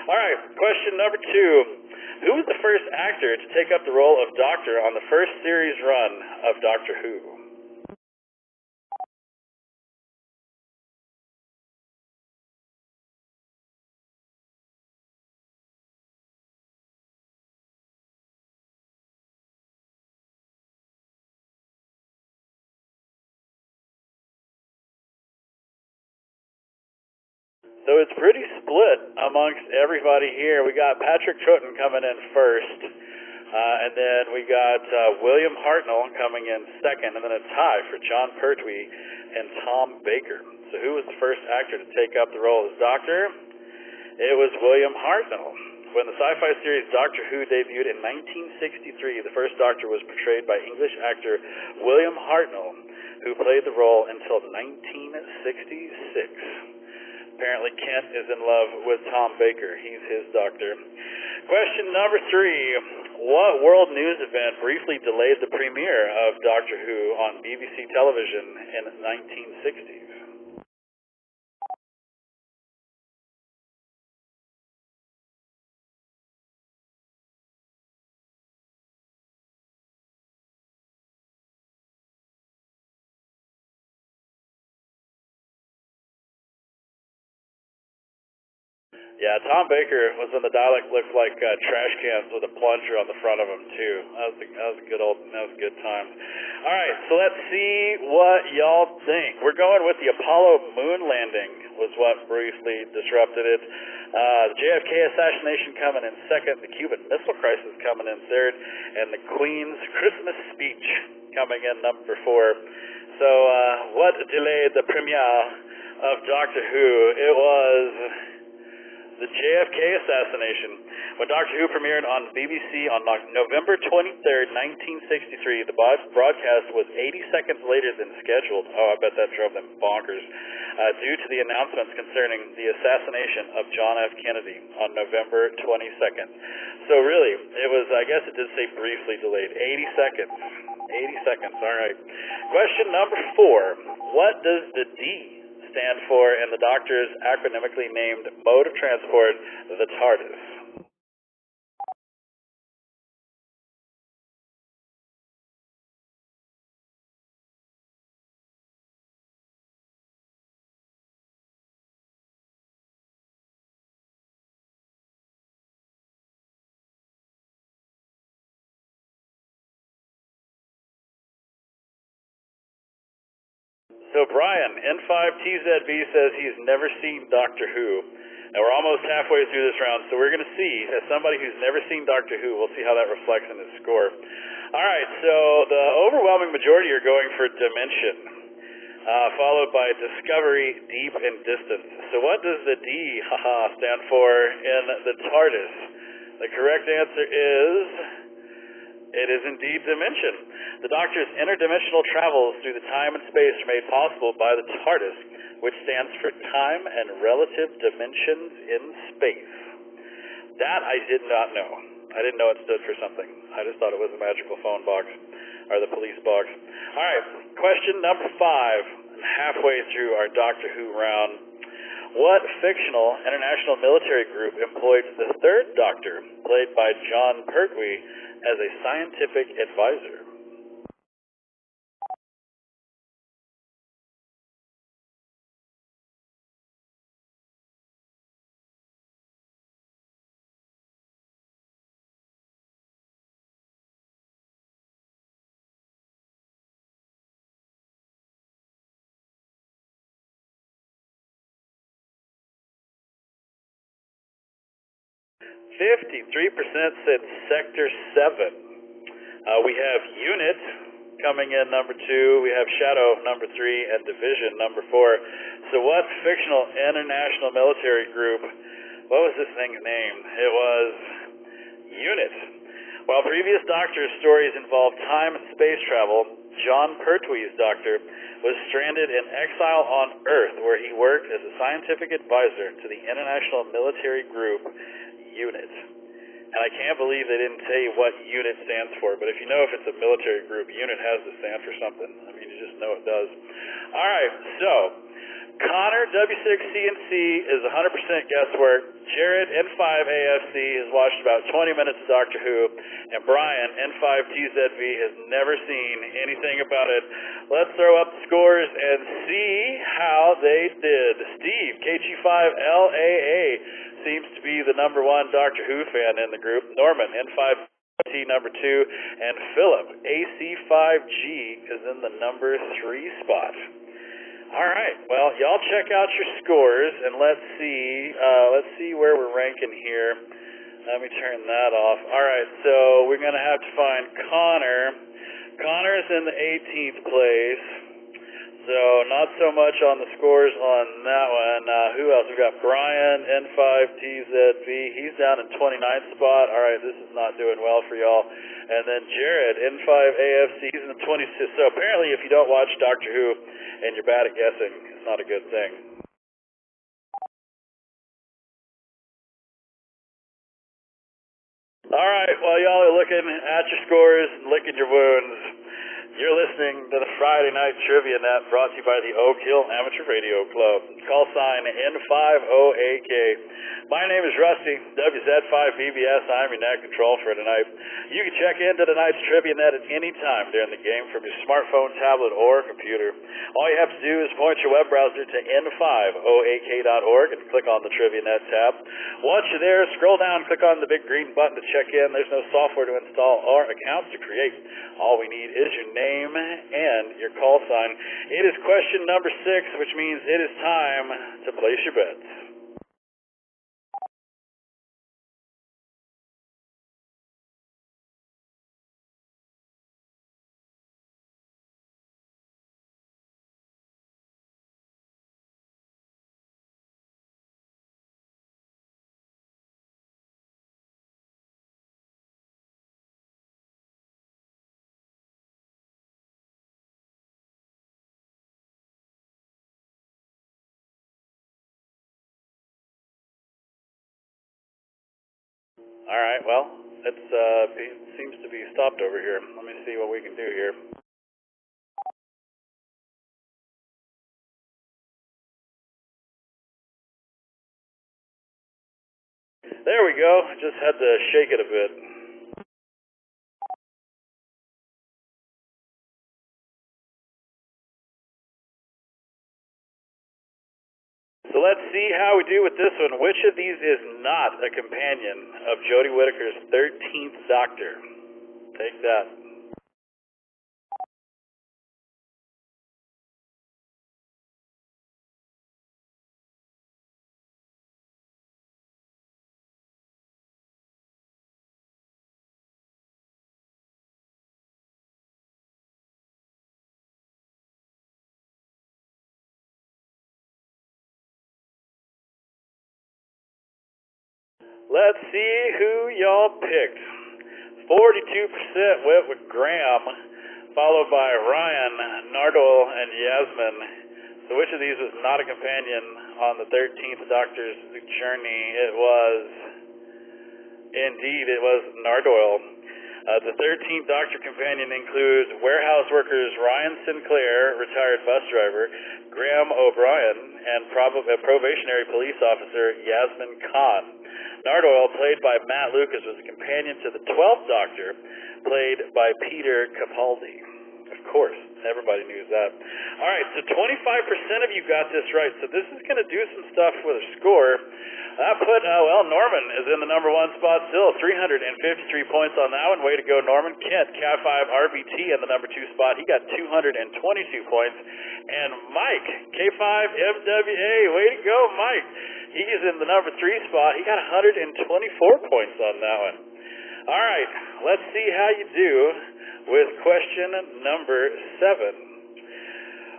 All right, question number 2. Who was the first actor to take up the role of Doctor on the first series run of Doctor Who? So it's pretty split amongst everybody here. We got Patrick Troughton coming in first, and then we got William Hartnell coming in second, and then a tie for John Pertwee and Tom Baker. So who was the first actor to take up the role as Doctor? It was William Hartnell. When the sci-fi series Doctor Who debuted in 1963, the first Doctor was portrayed by English actor William Hartnell, who played the role until 1966. Apparently Kent is in love with Tom Baker. He's his Doctor. Question number 3. What world news event briefly delayed the premiere of Doctor Who on BBC television in the 1960s? Yeah, Tom Baker was when the Dalek looked like trash cans with a plunger on the front of them too. That was a good time. All right, so let's see what y'all think. We're going with the Apollo moon landing was what briefly disrupted it. The JFK assassination coming in second, the Cuban Missile Crisis coming in third, and the Queen's Christmas speech coming in number 4. So what delayed the premiere of Doctor Who? It was the JFK assassination. When Doctor Who premiered on BBC on November 23rd, 1963, the broadcast was 80 seconds later than scheduled. Oh, I bet that drove them bonkers. Due to the announcements concerning the assassination of John F. Kennedy on November 22nd. So really, it was, I guess it did say briefly delayed. 80 seconds. 80 seconds, all right. Question number 4. What does the D stand for in the Doctor's acronymically named mode of transport, the TARDIS? So Brian, N5TZB says he's never seen Doctor Who. Now we're almost halfway through this round, so we're going to see, as somebody who's never seen Doctor Who, we'll see how that reflects in his score. All right, so the overwhelming majority are going for Dimension, followed by Discovery, Deep, and Distance. So what does the D, stand for in the TARDIS? The correct answer is, it is indeed Dimension. The Doctor's interdimensional travels through the time and space are made possible by the TARDIS, which stands for Time and Relative Dimensions in Space. That I did not know. I didn't know it stood for something. I just thought it was a magical phone box, or the police box. All right, question number 5. Halfway through our Doctor Who round. What fictional international military group employed the third Doctor, played by John Pertwee, as a scientific advisor? 53% said Sector 7. We have Unit coming in number 2. We have Shadow number 3 and Division number 4. So what fictional international military group, what was this thing's name? It was Unit. While previous Doctor's stories involved time and space travel, John Pertwee's Doctor was stranded in exile on Earth, where he worked as a scientific advisor to the international military group Unit. And I can't believe they didn't tell you what UNIT stands for, but if you know if it's a military group, UNIT has to stand for something. I mean, you just know it does. All right, so Connor, W6CNC, is 100% guesswork. Jared, N5AFC, has watched about 20 minutes of Doctor Who. And Brian, N5TZV, has never seen anything about it. Let's throw up the scores and see how they did. Steve, KG5LAA, seems to be the number 1 Doctor Who fan in the group. Norman, N5T number 2. And Philip, AC5G, is in the number 3 spot. All right, well, y'all check out your scores, and let's see where we're ranking here. Let me turn that off. All right, so we're going to have to find Connor. Connor's in the 18th place, so not so much on the scores on that one. Who else? We've got Brian, N5TZV. He's down in 29th spot. All right, this is not doing well for y'all. And then Jared, N5AFC, he's in the 26th. So apparently if you don't watch Doctor Who and you're bad at guessing, it's not a good thing. All right, while y'all are looking at your scores and licking your wounds, you're listening to the Friday Night Trivia Net, brought to you by the Oak Hill Amateur Radio Club. Call sign N50AK. My name is Rusty, WZ5BBS. I'm your net control for tonight. You can check into tonight's Trivia Net at any time during the game from your smartphone, tablet, or computer. All you have to do is point your web browser to N50AK.org and click on the Trivia Net tab. Once you're there, scroll down, click on the big green button to check in. There's no software to install or accounts to create. All we need is your name and your call sign. It is question number 6, which means it is time to place your bets. All right, well, it seems to be stopped over here. Let me see what we can do here. There we go. Just had to shake it a bit. So let's see how we do with this one. Which of these is not a companion of Jody Whitaker's 13th Doctor? Take that. Let's see who y'all picked. 42% went with Graham, followed by Ryan, Nardole, and Yasmin. So which of these was not a companion on the 13th Doctor's journey? It was Nardole. The 13th Doctor companion includes warehouse workers Ryan Sinclair, retired bus driver, Graham O'Brien, and probationary police officer Yasmin Khan. Nardole, played by Matt Lucas, was a companion to the 12th Doctor, played by Peter Capaldi. Of course. everybody knew that. All right, so 25% of you got this right, so this is going to do some stuff with a score. That put, Norman is in the number 1 spot still, 353 points on that one. Way to go, Norman. Kent, Cat 5 RBT in the number 2 spot. He got 222 points. And Mike, K5 MWA, way to go, Mike. He's in the number 3 spot. He got 124 points on that one. All right, let's see how you do with question number 7.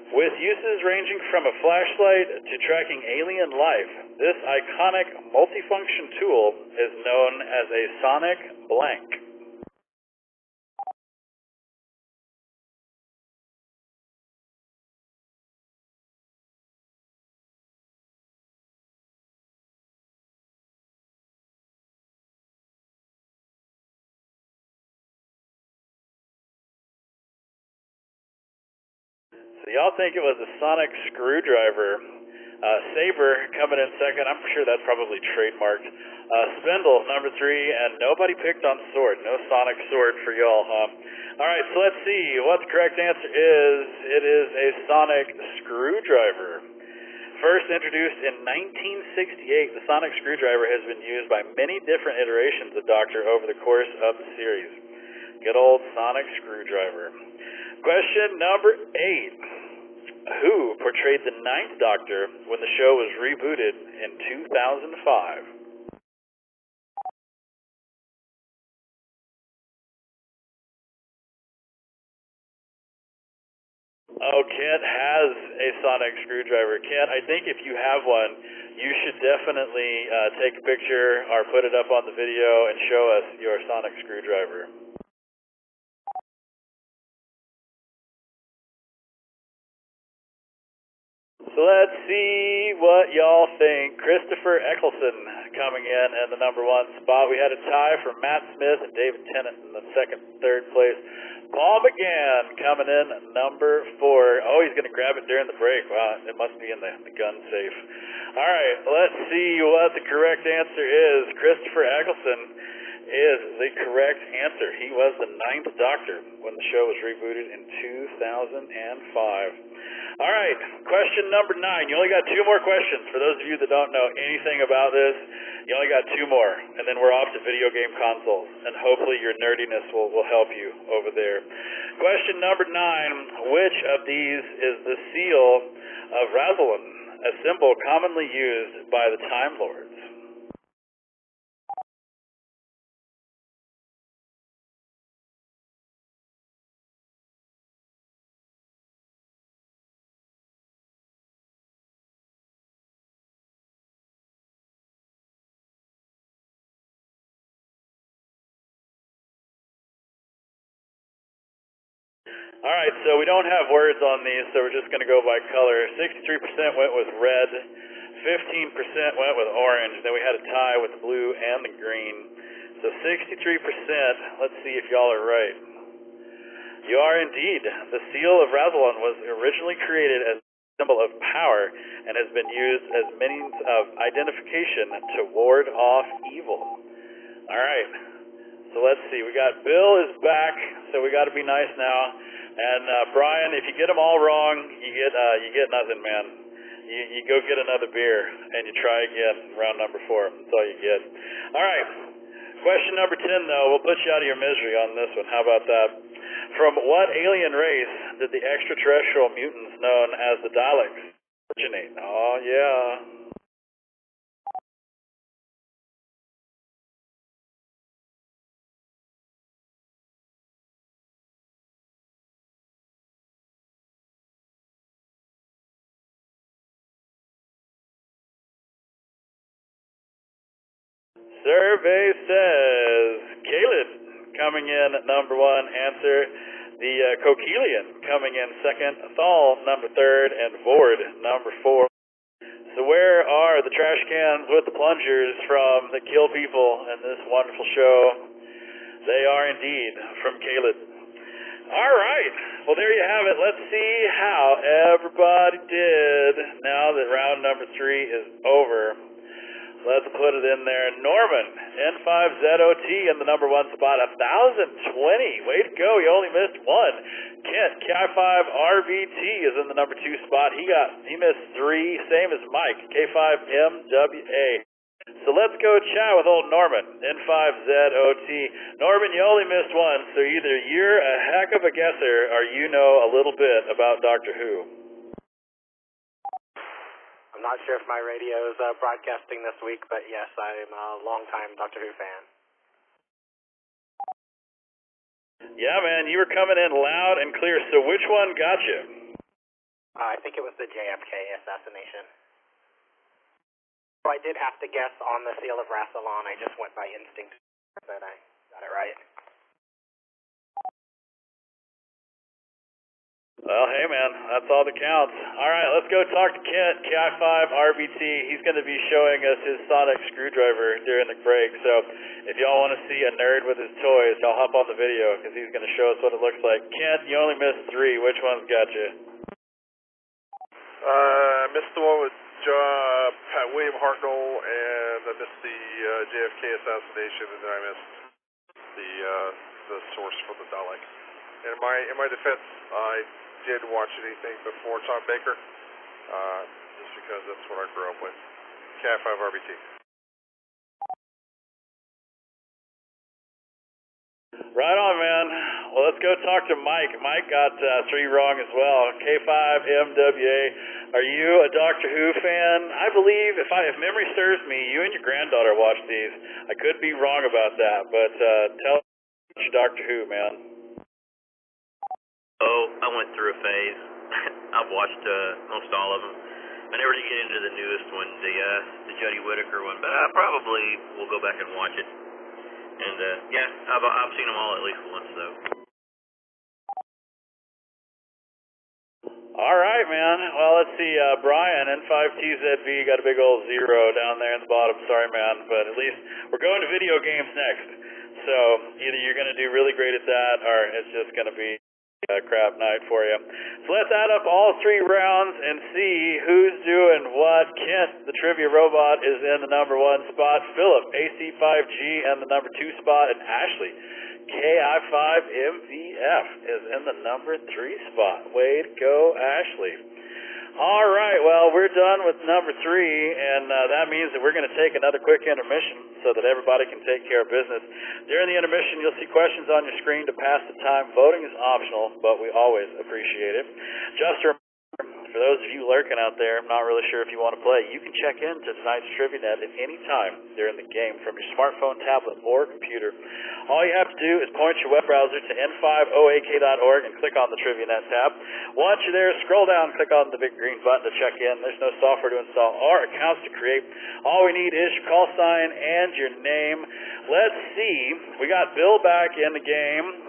With uses ranging from a flashlight to tracking alien life, this iconic multifunction tool is known as a sonic blank. So y'all think it was a sonic screwdriver. Saber coming in second. I'm sure that's probably trademarked. Spindle, number 3, and nobody picked on sword. No sonic sword for y'all, huh? All right, so let's see what the correct answer is. It is a sonic screwdriver. First introduced in 1968, the sonic screwdriver has been used by many different iterations of Doctor over the course of the series. Good old sonic screwdriver. Question number 8. Who portrayed the 9th Doctor when the show was rebooted in 2005? Oh, Kent has a sonic screwdriver. Kent, I think if you have one, you should definitely take a picture or put it up on the video and show us your sonic screwdriver. So let's see what y'all think. Christopher Eccleston coming in the number 1 spot. We had a tie for Matt Smith and David Tennant in the 2nd, 3rd place. Paul McGann coming in number 4. Oh, he's going to grab it during the break. Wow, it must be in the gun safe. All right, let's see what the correct answer is. Christopher Eccleston is the correct answer. He was the 9th Doctor when the show was rebooted in 2005. All right, question number 9. You only got 2 more questions. For those of you that don't know anything about this, you only got 2 more, and then we're off to video game consoles, and hopefully your nerdiness will help you over there. Question number 9. Which of these is the seal of Razalon, a symbol commonly used by the Time Lords? All right, so we don't have words on these, so we're just going to go by color. 63% went with red, 15% went with orange, then we had a tie with the blue and the green. So 63%, let's see if y'all are right. You are indeed. The seal of Razalon was originally created as a symbol of power and has been used as means of identification to ward off evil. All right, so let's see. We got Bill is back, so we got to be nice now. And Brian, if you get them all wrong, you get nothing, man. You go get another beer and you try again. Round number 4. That's all you get. All right. Question number 10, though. We'll put you out of your misery on this one. How about that? From what alien race did the extraterrestrial mutants known as the Daleks originate? Oh yeah. Survey says Caleb coming in at number 1 answer. The Coquelian coming in second. Thal number 3rd, and Vord number 4. So where are the trash cans with the plungers from that kill people in this wonderful show? They are indeed from Caleb. All right. Well, there you have it. Let's see how everybody did now that round number 3 is over. let's put it in there. Norman, N5ZOT in the number 1 spot, 1,020. Way to go, you only missed one. Kent, K5RBT is in the number 2 spot. He missed 3, same as Mike, K5MWA. So let's go chat with old Norman, N5ZOT. Norman, you only missed one, so either you're a heck of a guesser or you know a little bit about Doctor Who. I'm not sure if my radio is broadcasting this week, but yes, I'm a longtime Doctor Who fan. Yeah, man, you were coming in loud and clear. So which one got you? I think it was the JFK assassination. So I did have to guess on the Seal of Rassilon. I just went by instinct, but I got it right. Well, hey, man, that's all that counts. All right, let's go talk to Kent, KI5RBT. He's going to be showing us his sonic screwdriver during the break. So if y'all want to see a nerd with his toys, y'all hop on the video because he's going to show us what it looks like. Kent, you only missed 3. Which one's got you? I missed the one with William Hartnell, and I missed the JFK assassination, and then I missed the source for the Dalek. And in my defense, I didn't watch anything before Tom Baker, just because that's what I grew up with. K5RBT. Right on, man. Well, let's go talk to Mike. Mike got 3 wrong as well. K5MWA. Are you a Doctor Who fan? I believe, if memory serves me, you and your granddaughter watched these. I could be wrong about that, but tell us Doctor Who, man. Oh, I went through a phase. I've watched most all of them. I never did get into the newest one, the Jody Whitaker one, but I probably will go back and watch it. And yeah, I've seen them all at least once, though. All right, man. Well, let's see. Brian, N5TZV, got a big old 0 down there in the bottom. Sorry, man, but at least we're going to video games next. So either you're going to do really great at that, or it's just going to be a crap night for you. So let's add up all 3 rounds and see who's doing what. Kent, the trivia robot, is in the number 1 spot. Philip, AC5G, in the number 2 spot. And Ashley, KI5MVF, is in the number 3 spot. Way to go, Ashley. All right, well, we're done with number 3, and that means that we're going to take another quick intermission so that everybody can take care of business. During the intermission, you'll see questions on your screen to pass the time. Voting is optional, but we always appreciate it. Just a reminder, for those of you lurking out there, I'm not really sure if you want to play, you can check into tonight's Trivia Net at any time during the game from your smartphone, tablet, or computer. All you have to do is point your web browser to n5oak.org and click on the Trivia Net tab. Once you're there, scroll down and click on the big green button to check in. There's no software to install or accounts to create. All we need is your call sign and your name. Let's see. We got Bill back in the game.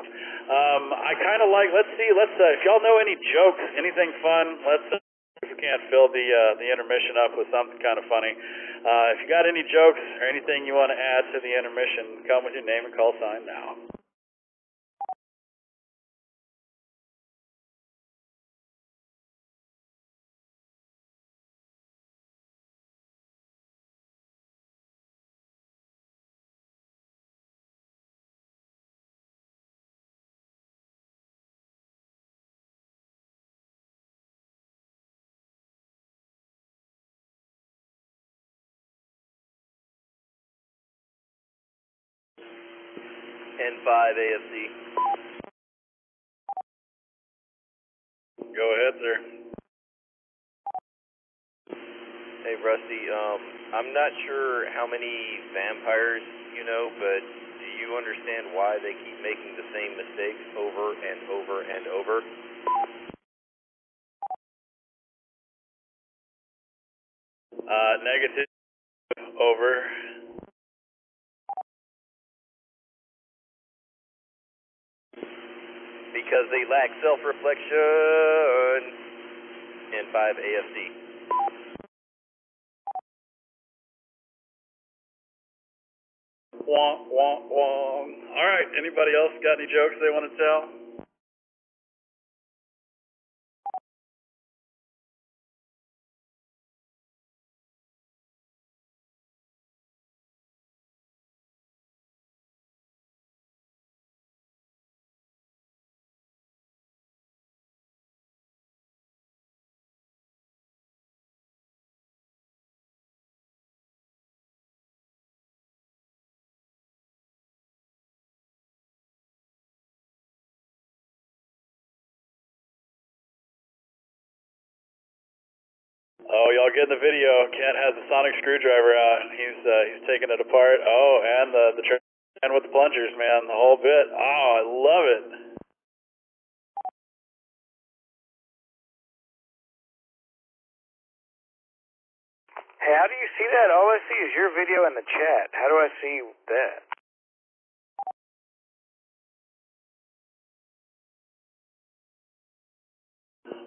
I kind of like, let's if y'all know any jokes, anything fun, if we can't fill the intermission up with something kind of funny. If you got any jokes or anything you want to add to the intermission, come with your name and call sign now. N5AFC. Go ahead, sir. Hey, Rusty, I'm not sure how many vampires you know, but do you understand why they keep making the same mistakes over and over and over? Negative. Over. Because they lack self-reflection. N5AFC. Wong, wong, wong. All right, anybody else got any jokes they want to tell? Oh, y'all getting the video. Kent has the sonic screwdriver out. He's taking it apart. Oh, and the and with the plungers, man, the whole bit. Oh, I love it. Hey, how do you see that? All I see is your video in the chat. How do I see that?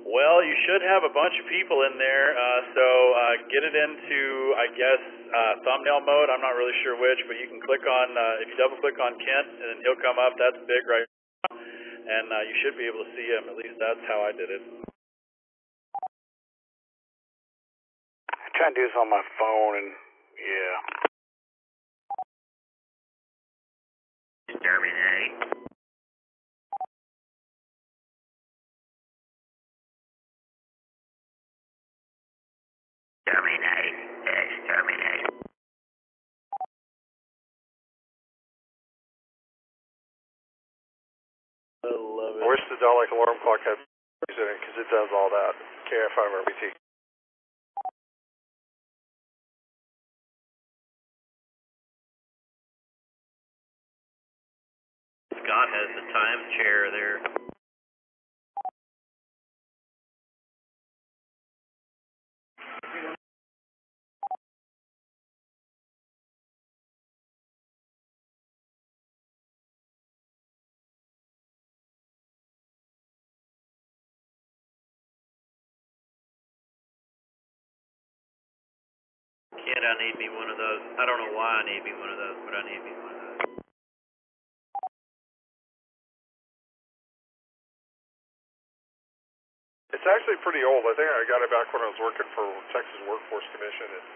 Well, you should have a bunch of people in there, so get it into, I guess, thumbnail mode. I'm not really sure which, but you can click on, if you double click on Kent, and he'll come up. That's big right now, and you should be able to see him. At least that's how I did it. I try and do this on my phone, and yeah. Terminate. Terminate. Exterminate. I love it. I wish the Dalek alarm clock had in it because it does all that. KI5RBT. Scott has the time chair there. Kid, I need me one of those. I don't know why I need me one of those, but I need me one of those. It's actually pretty old. I think I got it back when I was working for Texas Workforce Commission. And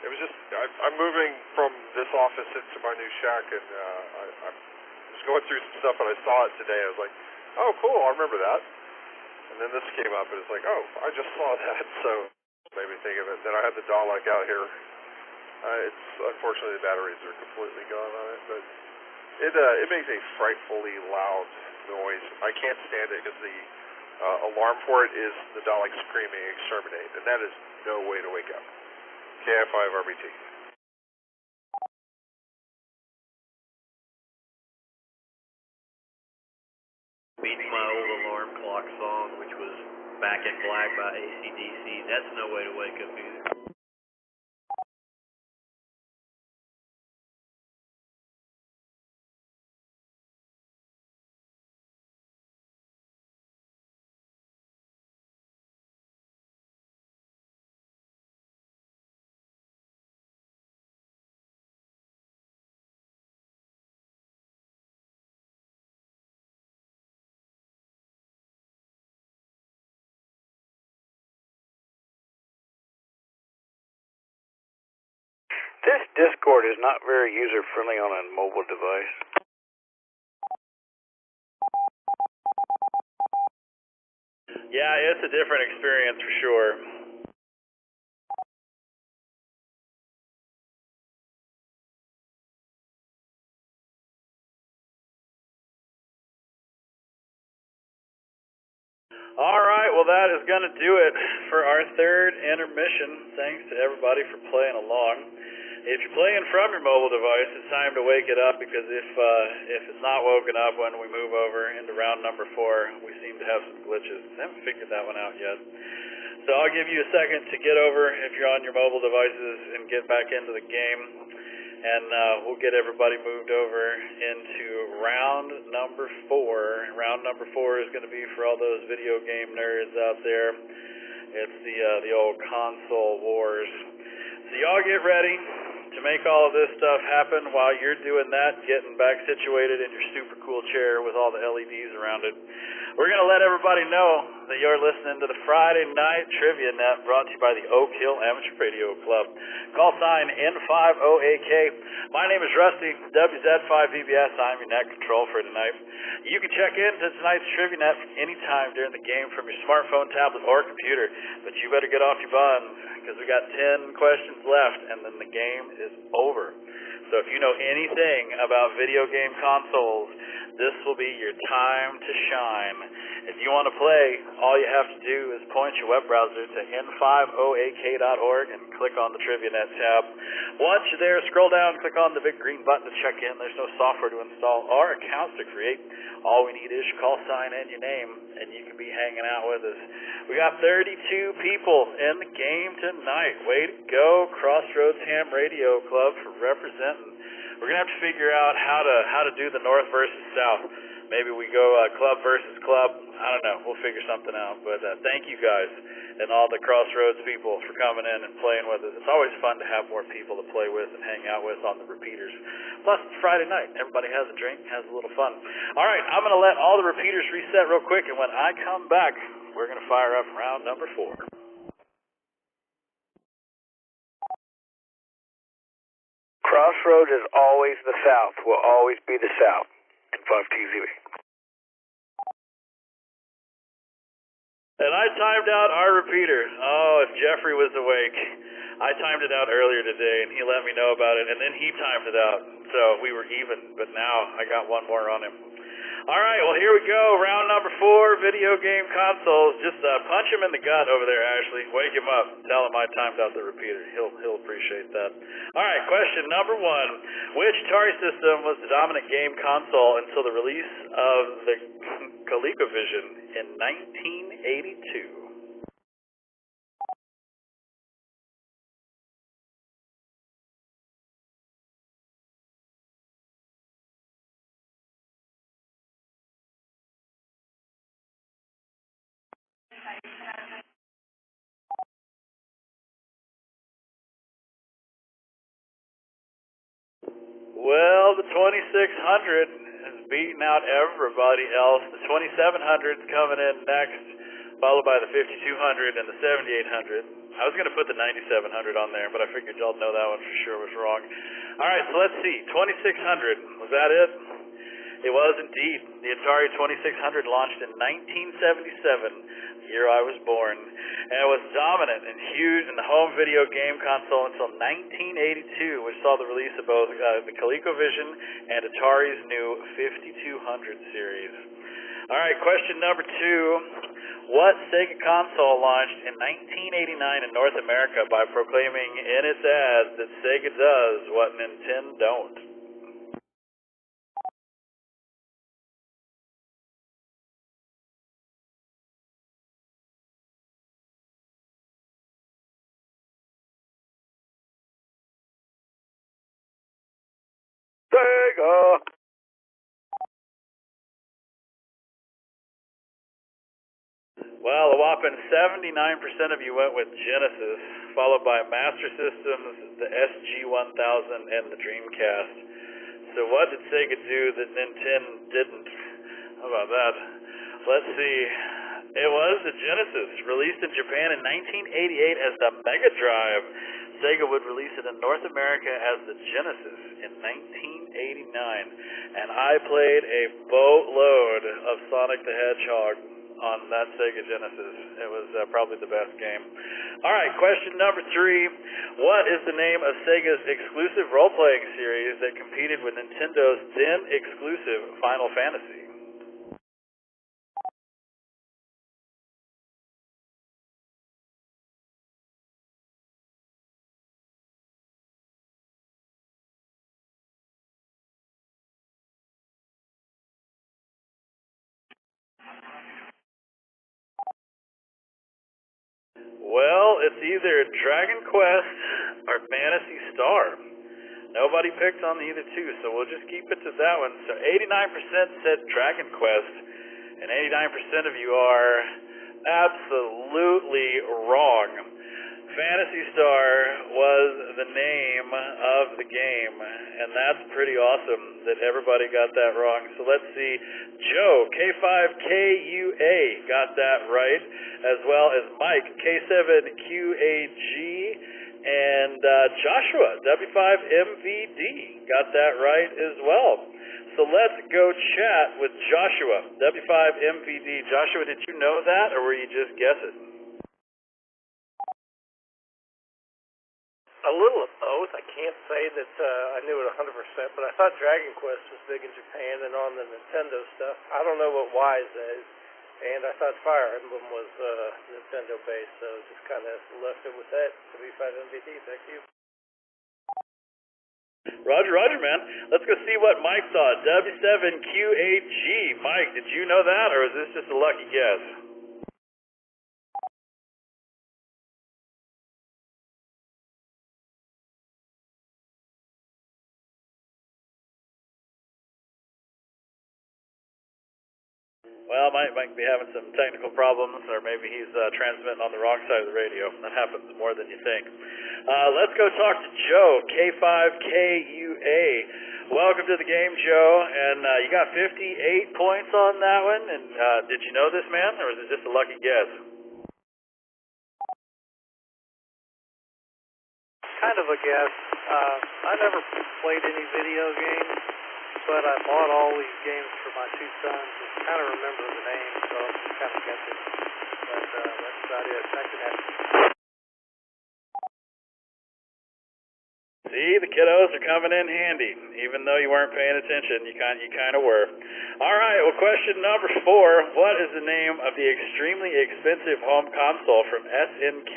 it was just, I'm moving from this office into my new shack, and I was going through some stuff, and I saw it today. I was like, oh, cool, I remember that. And then this came up, and it's like, oh, I just saw that, so it made me think of it. Then I had the Dalek out here. It's unfortunately the batteries are completely gone on it, but it makes a frightfully loud noise. I can't stand it because the alarm for it is the Dalek screaming exterminate, and that is no way to wake up. KI5RBT. Beats my old alarm clock song, which was Back in Black by AC/DC. That's no way to wake up either. This Discord is not very user-friendly on a mobile device. Yeah, it's a different experience for sure. All right, well, that is going to do it for our third intermission. Thanks to everybody for playing along. If you're playing from your mobile device, it's time to wake it up, because if it's not woken up when we move over into round number 4, we seem to have some glitches. I haven't figured that one out yet. So I'll give you a second to get over, if you're on your mobile devices, and get back into the game. And we'll get everybody moved over into round number 4. Round number 4 is going to be for all those video game nerds out there. It's the old console wars. So y'all get ready to make all of this stuff happen. While you're doing that, getting back situated in your super cool chair with all the LEDs around it, we're going to let everybody know that you're listening to the Friday Night Trivia Net, brought to you by the Oak Hill Amateur Radio Club. Call sign N5OAK. My name is Rusty, WZ5VBS. I'm your net control for tonight. You can check into tonight's Trivia Net anytime during the game from your smartphone, tablet, or computer, but you better get off your buns, because we got 10 questions left, and then the game is over. So if you know anything about video game consoles, this will be your time to shine. If you want to play, all you have to do is point your web browser to n5oak.org and click on the TriviaNet tab. Once you're there, scroll down, click on the big green button to check in. There's no software to install or accounts to create. All we need is your call sign and your name, and you can be hanging out with us. We got 32 people in the game tonight. Way to go, Crossroads Ham Radio Club, for representing. We're gonna have to figure out how to do the North versus South. Maybe we go club versus club. I don't know. We'll figure something out. But thank you guys and all the Crossroads people for coming in and playing with us. It's always fun to have more people to play with and hang out with on the repeaters. Plus, it's Friday night. Everybody has a drink, has a little fun. All right, I'm going to let all the repeaters reset real quick, and when I come back, we're going to fire up round number 4. Crossroads is always the South, will always be the South. And 5TZB. And I timed out our repeater. Oh, if Jeffrey was awake. I timed it out earlier today, and he let me know about it, and then he timed it out. So we were even, but now I got one more on him. All right, well, here we go. Round number 4, video game consoles. Just punch him in the gut over there, Ashley. Wake him up. Tell him I timed out the repeater. He'll appreciate that. All right, question number 1. Which Atari system was the dominant game console until the release of the ColecoVision in 1982? Well, the 2600 has beaten out everybody else. The 2700's coming in next, followed by the 5200 and the 7800. I was going to put the 9700 on there, but I figured y'all know that one for sure was wrong. All right, so let's see. 2600, was that it? It was indeed. The Atari 2600 launched in 1977, the year I was born, and it was dominant and huge in the home video game console until 1982, which saw the release of both the ColecoVision and Atari's new 5200 series. All right, question number 2. What Sega console launched in 1989 in North America by proclaiming in its ads that Sega does what Nintendo don't? Sega! Well, a whopping 79% of you went with Genesis, followed by Master Systems, the SG-1000, and the Dreamcast. So what did Sega do that Nintendo didn't? How about that? Let's see. It was the Genesis, released in Japan in 1988 as the Mega Drive. Sega would release it in North America as the Genesis in 1989. And I played a boatload of Sonic the Hedgehog on that Sega Genesis. It was probably the best game. All right, question number 3. What is the name of Sega's exclusive role-playing series that competed with Nintendo's then exclusive Final Fantasy? Well, it's either Dragon Quest or Phantasy Star. Nobody picked on either two, so we'll just keep it to that one. So 89% said Dragon Quest, and 89% of you are absolutely wrong. Phantasy Star was the name of the game, and that's pretty awesome that everybody got that wrong. So let's see. Joe, K5KUA, got that right, as well as Mike, K7QAG, and Joshua, W5MVD, got that right as well. So let's go chat with Joshua, W5MVD. Joshua, did you know that, or were you just guessing? A little of both. I can't say that I knew it 100%, but I thought Dragon Quest was big in Japan and on the Nintendo stuff. I don't know what Wise is, and I thought Fire Emblem was Nintendo-based, so just kind of left it with that. W5MVD, thank you. Roger, Roger, man. Let's go see what Mike saw. W7QAG. Mike, did you know that, or is this just a lucky guess? Well, Mike might be having some technical problems, or maybe he's transmitting on the wrong side of the radio. That happens more than you think. Let's go talk to Joe, K5KUA. Welcome to the game, Joe. And you got 58 points on that one. And did you know this, man, or is it just a lucky guess? Kind of a guess. I never played any video games, but I bought all these games for my two sons and kind of remember the names, so I'm just kind of guessing. But that's about it. Thank you, man. See, the kiddos are coming in handy. Even though you weren't paying attention, you kind of were. All right, well, question number 4. What is the name of the extremely expensive home console from SNK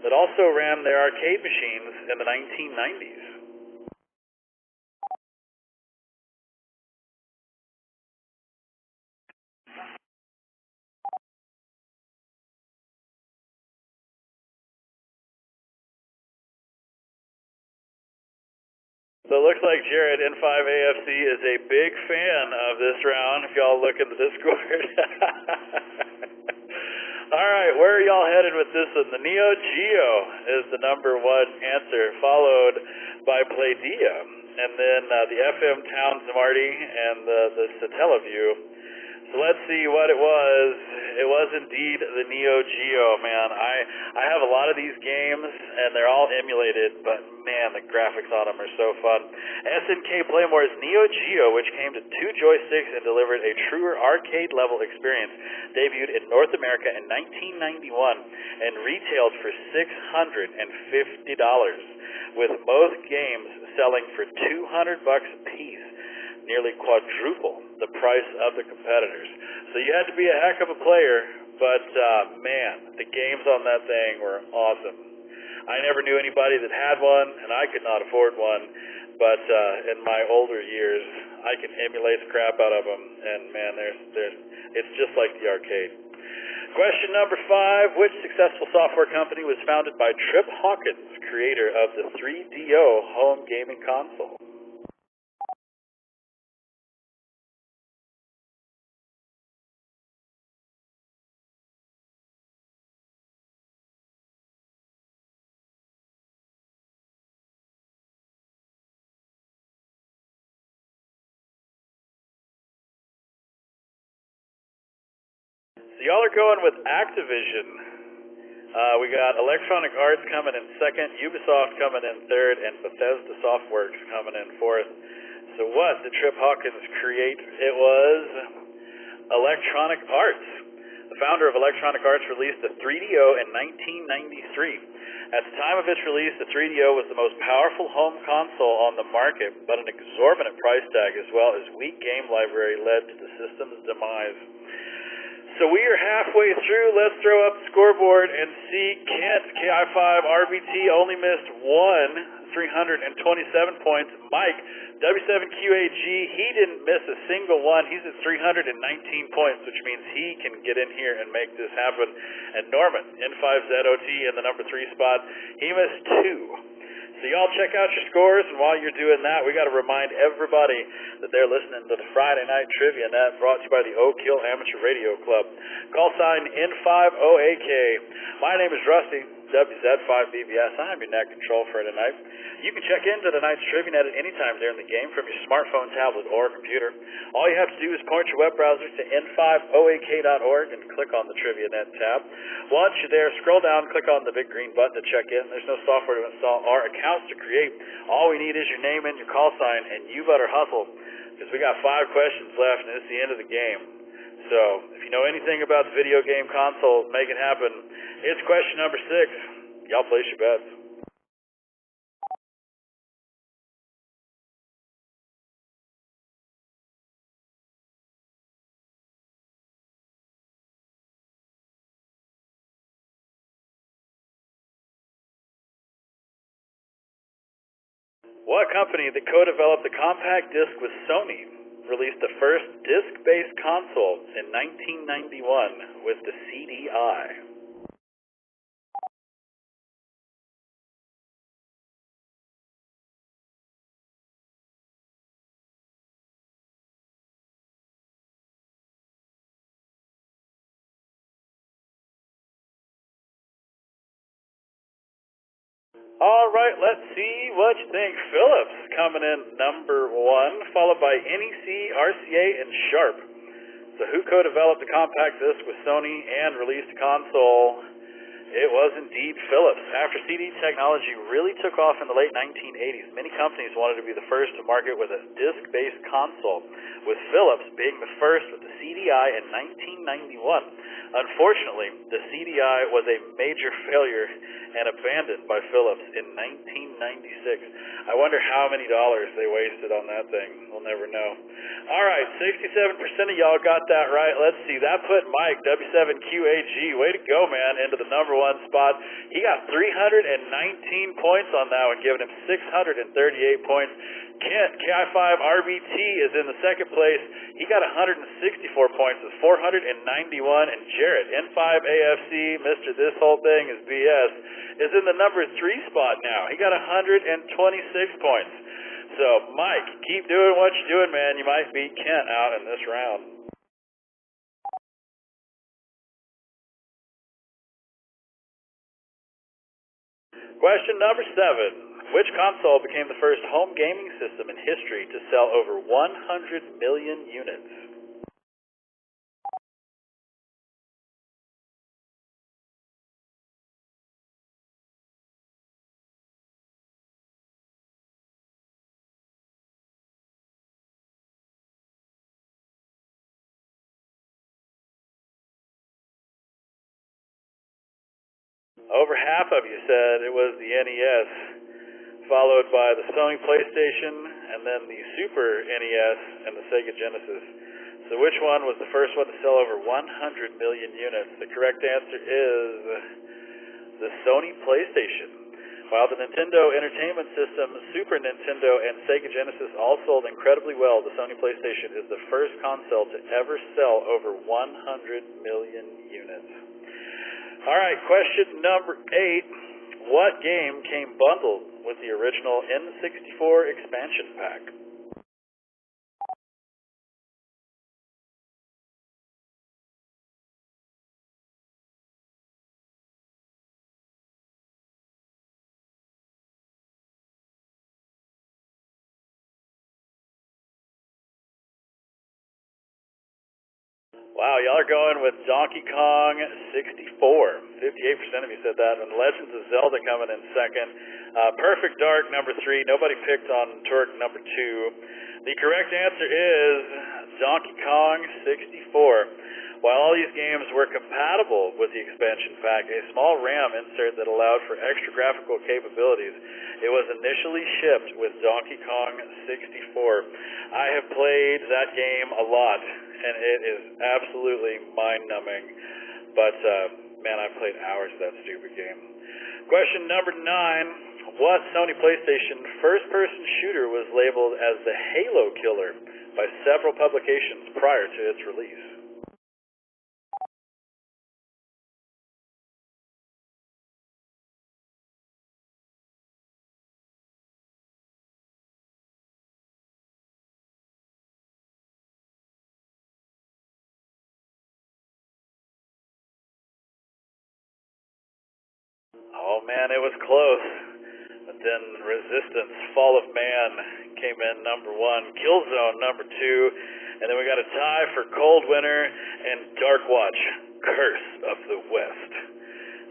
that also ran their arcade machines in the 1990s? So it looks like Jared, N5AFC, is a big fan of this round, if y'all look in the Discord. All right, where are y'all headed with this one? The Neo Geo is the number 1 answer, followed by Playdia, and then the FM Towns Marty and the Satellaview. So let's see what it was. It was indeed the Neo Geo, man. I have a lot of these games, and they're all emulated, but man, the graphics on them are so fun. SNK Playmore's Neo Geo, which came to 2 joysticks and delivered a truer arcade-level experience, debuted in North America in 1991 and retailed for $650, with both games selling for $200 a piece, nearly quadruple the price of the competitors. So you had to be a heck of a player, but man, the games on that thing were awesome. I never knew anybody that had one, and I could not afford one, but in my older years, I can emulate the crap out of them, and man, it's just like the arcade. Question number 5, which successful software company was founded by Trip Hawkins, creator of the 3DO home gaming console? So y'all are going with Activision. We got Electronic Arts coming in 2nd, Ubisoft coming in 3rd, and Bethesda Softworks coming in 4th. So what did Trip Hawkins create? It was Electronic Arts. The founder of Electronic Arts released the 3DO in 1993. At the time of its release, the 3DO was the most powerful home console on the market, but an exorbitant price tag as well as weak game library led to the system's demise. So we are halfway through. Let's throw up the scoreboard and see Kent, KI5RBT, only missed 1, 327 points. Mike, W7QAG, he didn't miss a single one. He's at 319 points, which means he can get in here and make this happen. And Norman, N5ZOT in the number 3 spot, he missed 2. So y'all check out your scores, and while you're doing that, we got to remind everybody that they're listening to the Friday Night Trivia Net, brought to you by the Oak Hill Amateur Radio Club. Call sign N5OAK. My name is Rusty, WZ5BBS. I'm your net control for tonight. You can check into tonight's Trivia Net at any time during the game from your smartphone, tablet, or computer. All you have to do is point your web browser to n5oak.org and click on the Trivia Net tab. Once you're there, scroll down, click on the big green button to check in. There's no software to install or accounts to create. All we need is your name and your call sign, and you better hustle, because we got 5 questions left, and it's the end of the game. So if you know anything about the video game console, make it happen. It's question number 6. Y'all place your bets. What company that co-developed the compact disc with Sony released the first disc-based console in 1991 with the CDI? All right, let's see what you think. Philips coming in number 1, followed by NEC, RCA, and Sharp. So who co-developed the compact disc with Sony and released a console? It was indeed Philips. After CD technology really took off in the late 1980s, many companies wanted to be the first to market with a disc-based console, with Philips being the first with the CDI in 1991. Unfortunately, the CDI was a major failure and abandoned by Philips in 1996. I wonder how many dollars they wasted on that thing. We'll never know. All right, 67% of y'all got that right. Let's see. That put Mike, W7QAG, way to go, man, into the number 1 spot. He got 319 points on that one, giving him 638 points. Kent, KI5RBT, is in the second place. He got 164 points with 491. And Jarrett, N5AFC, Mr. This Whole Thing is BS, is in the number 3 spot now. He got 126 points. So, Mike, keep doing what you're doing, man. You might beat Kent out in this round. Question number 7. Which console became the first home gaming system in history to sell over 100 million units? Over half of you said it was the NES, followed by the Sony PlayStation, and then the Super NES and the Sega Genesis. So which one was the first one to sell over 100 million units? The correct answer is the Sony PlayStation. While the Nintendo Entertainment System, Super Nintendo, and Sega Genesis all sold incredibly well, the Sony PlayStation is the first console to ever sell over 100 million units. All right, question number 8. What game came bundled with the original N64 expansion pack? Wow, y'all are going with Donkey Kong 64. 58% of you said that. And Legends of Zelda coming in second. Perfect Dark number 3. Nobody picked on Turk number 2. The correct answer is Donkey Kong 64. While all these games were compatible with the expansion pack, a small RAM insert that allowed for extra graphical capabilities, it was initially shipped with Donkey Kong 64. I have played that game a lot, and it is absolutely mind-numbing. But, man, I've played hours of that stupid game. Question number 9. What Sony PlayStation first-person shooter was labeled as the Halo Killer by several publications prior to its release? Oh, man, it was close. But then Resistance, Fall of Man came in number 1, Killzone number 2, and then we got a tie for Cold Winter and Darkwatch, Curse of the West.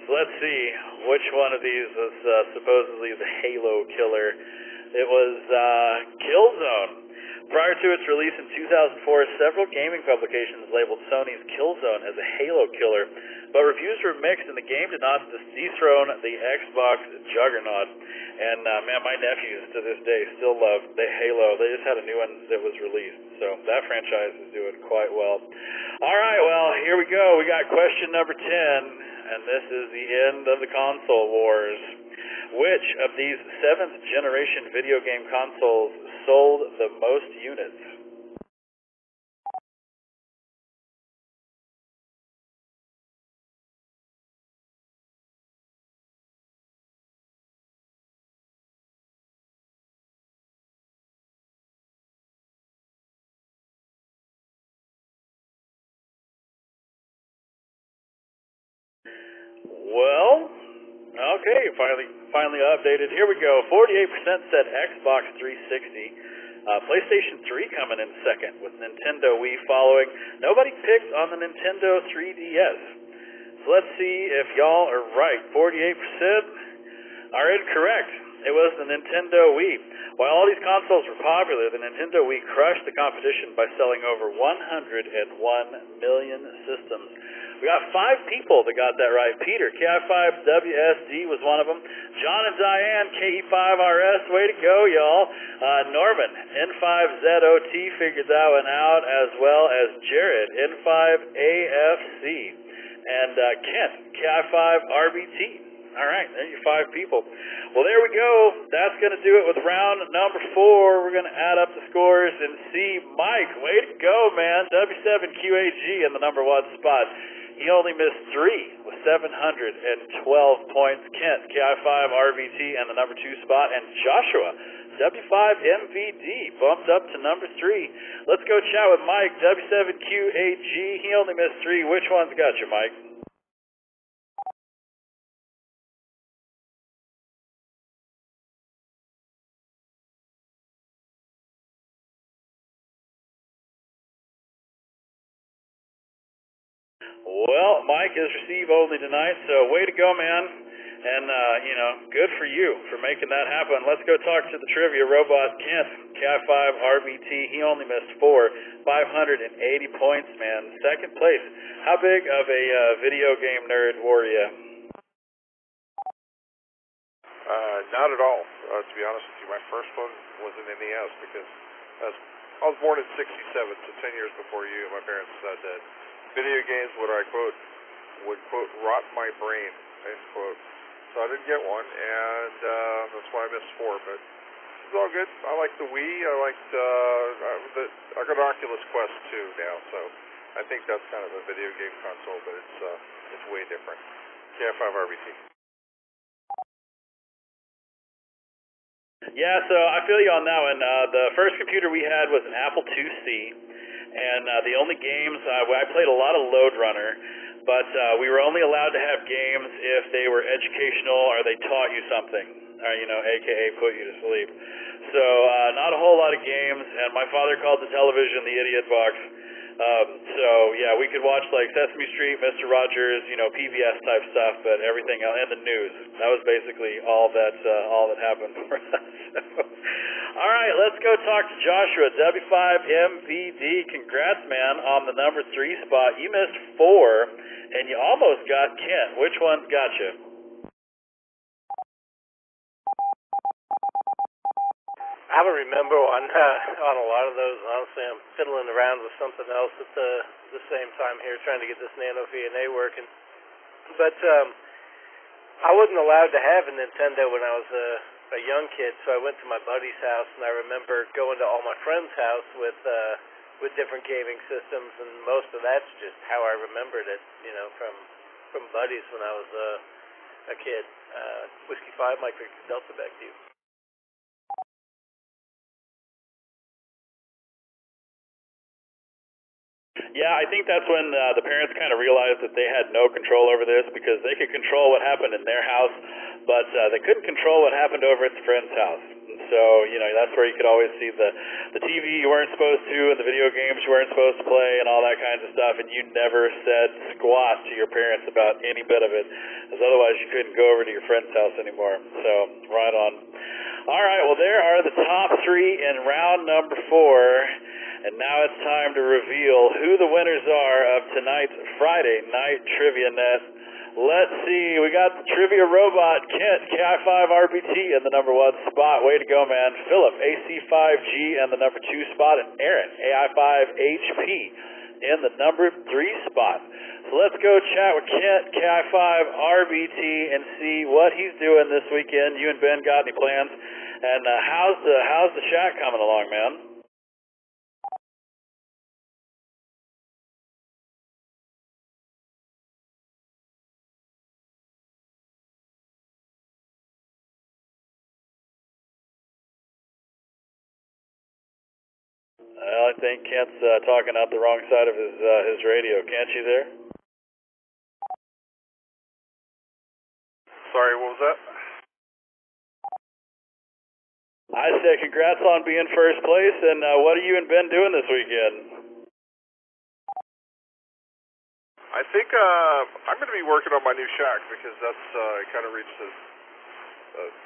So let's see which one of these was supposedly the Halo Killer. It was Killzone. Prior to its release in 2004, several gaming publications labeled Sony's Killzone as a Halo Killer, but reviews were mixed and the game did not dethrone the Xbox juggernaut. And man, my nephews to this day still love the Halo. They just had a new one that was released, so that franchise is doing quite well. All right, well, here we go. We got question number 10, and this is the end of the console wars. Which of these 7th generation video game consoles sold the most units? Well, okay, finally updated. Here we go. 48% said Xbox 360. PlayStation 3 coming in second, with Nintendo Wii following. Nobody picked on the Nintendo 3DS. So let's see if y'all are right. 48% are incorrect. It was the Nintendo Wii. While all these consoles were popular, the Nintendo Wii crushed the competition by selling over 101 million systems. We got 5 people that got that right. Peter, KI5WSD was one of them. John and Diane, KE5RS, way to go, y'all. Norman, N5ZOT figured that one out, as well as Jared, N5AFC. And Kent, KI5RBT. All right, there you 5 people. Well, there we go. That's going to do it with round number 4. We're going to add up the scores and see Mike. Way to go, man. W7QAG in the number 1 spot. He only missed 3 with 712 points. Kent, KI5RVT, in the number 2 spot. And Joshua, W5MVD, bumped up to number 3. Let's go chat with Mike, W7QAG. He only missed 3. Which one's got you, Mike? Well, Mike is receive only tonight, so way to go, man. And, good for you for making that happen. Let's go talk to the trivia robot, Kent, KI5RBT. He only missed 4, 580 points, man. Second place. How big of a video game nerd were you? Not at all, to be honest with you. My first one was an NES because I was born in '67, so 10 years before you. My parents said that video games would quote rot my brain, end quote. So I didn't get one, and that's why I missed 4. But it's all good. I like the Wii. I got an Oculus Quest 2 now, so I think that's kind of a video game console, but it's way different. KI5RBT. Yeah, so I feel you on that one. The first computer we had was an Apple IIc, and the only games, I played a lot of Lode Runner, but we were only allowed to have games if they were educational or they taught you something, or, AKA put you to sleep. So not a whole lot of games, and my father called the television the idiot box. So yeah, we could watch like Sesame Street, Mr. Rogers, PBS type stuff, but everything else, and the news. That was basically all that happened for us. All right, let's go talk to Joshua, W5MVD. Congrats, man, on the number 3 spot. You missed 4, and you almost got Kent. Which one's got you? I don't remember on a lot of those. Honestly, I'm fiddling around with something else at the same time here, trying to get this Nano VNA working. But I wasn't allowed to have a Nintendo when I was a young kid, so I went to my buddy's house, and I remember going to all my friends' house with different gaming systems, and most of that's just how I remembered it, from buddies when I was a kid. Whiskey 5, Mike Victor Delta, back to you. Yeah, I think that's when the parents kind of realized that they had no control over this, because they could control what happened in their house, but they couldn't control what happened over at the friend's house. And so, that's where you could always see the TV you weren't supposed to, and the video games you weren't supposed to play, and all that kinds of stuff, and you never said squat to your parents about any bit of it, because otherwise you couldn't go over to your friend's house anymore. So, right on. All right, well, there are the top 3 in round number 4. And now it's time to reveal who the winners are of tonight's Friday Night Trivia Net. Let's see, we got the trivia robot, Kent, KI5RBT, in the number 1 spot. Way to go, man. Philip, AC5G, in the number 2 spot. And Aaron, AI5HP, in the number 3 spot. So let's go chat with Kent, KI5, RBT, and see what he's doing this weekend. You and Ben got any plans? And how's the shack coming along, man? Well, I think Kent's talking out the wrong side of his radio. Kent, you there? Sorry, what was that? I said congrats on being first place, and what are you and Ben doing this weekend? I think I'm going to be working on my new shack because that's kind of reached a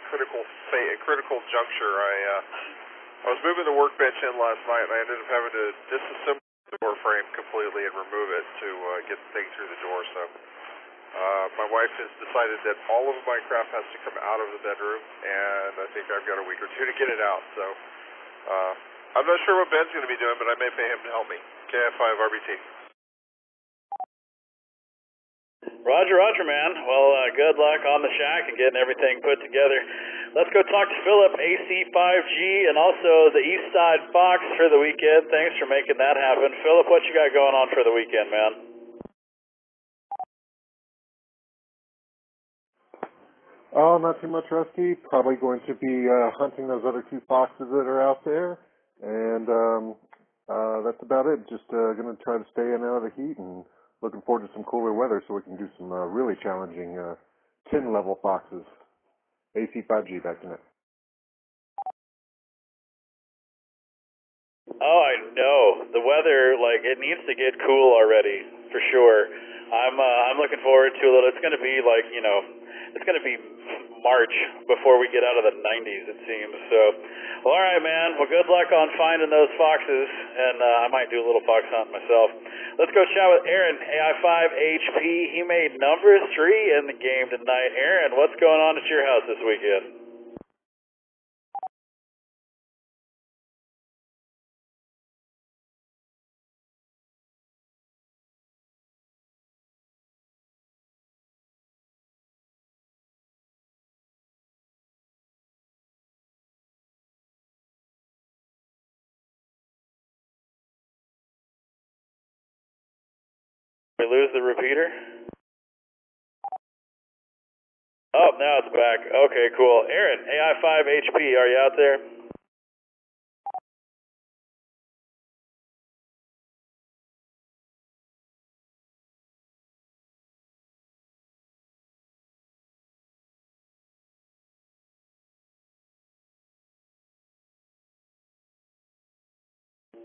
critical juncture. I was moving the workbench in last night, and I ended up having to disassemble the door frame completely and remove it to get the thing through the door. So my wife has decided that all of my crap has to come out of the bedroom, and I think I've got a week or two to get it out. So I'm not sure what Ben's going to be doing, but I may pay him to help me. KI5 RBT. Roger, man. Well, good luck on the shack and getting everything put together. Let's go talk to Philip, AC5G, and also the East Side Fox for the weekend. Thanks for making that happen. Philip, what you got going on for the weekend, man? Oh, not too much, Rusty. Probably going to be hunting those other two foxes that are out there, and that's about it. Just going to try to stay in out of the heat, and looking forward to some cooler weather so we can do some really challenging 10-level foxes. AC5G, back to net. Oh, I know. The weather, it needs to get cool already, for sure. I'm looking forward to a little. It's going to be it's going to be March before we get out of the 90s, it seems. So, well, all right, man. Well, good luck on finding those foxes, and I might do a little fox hunt myself. Let's go chat with Aaron, AI5HP. He made number 3 in the game tonight. Aaron, what's going on at your house this weekend? We lose the repeater? Oh, now it's back. Okay, cool. Aaron, AI5HP, are you out there?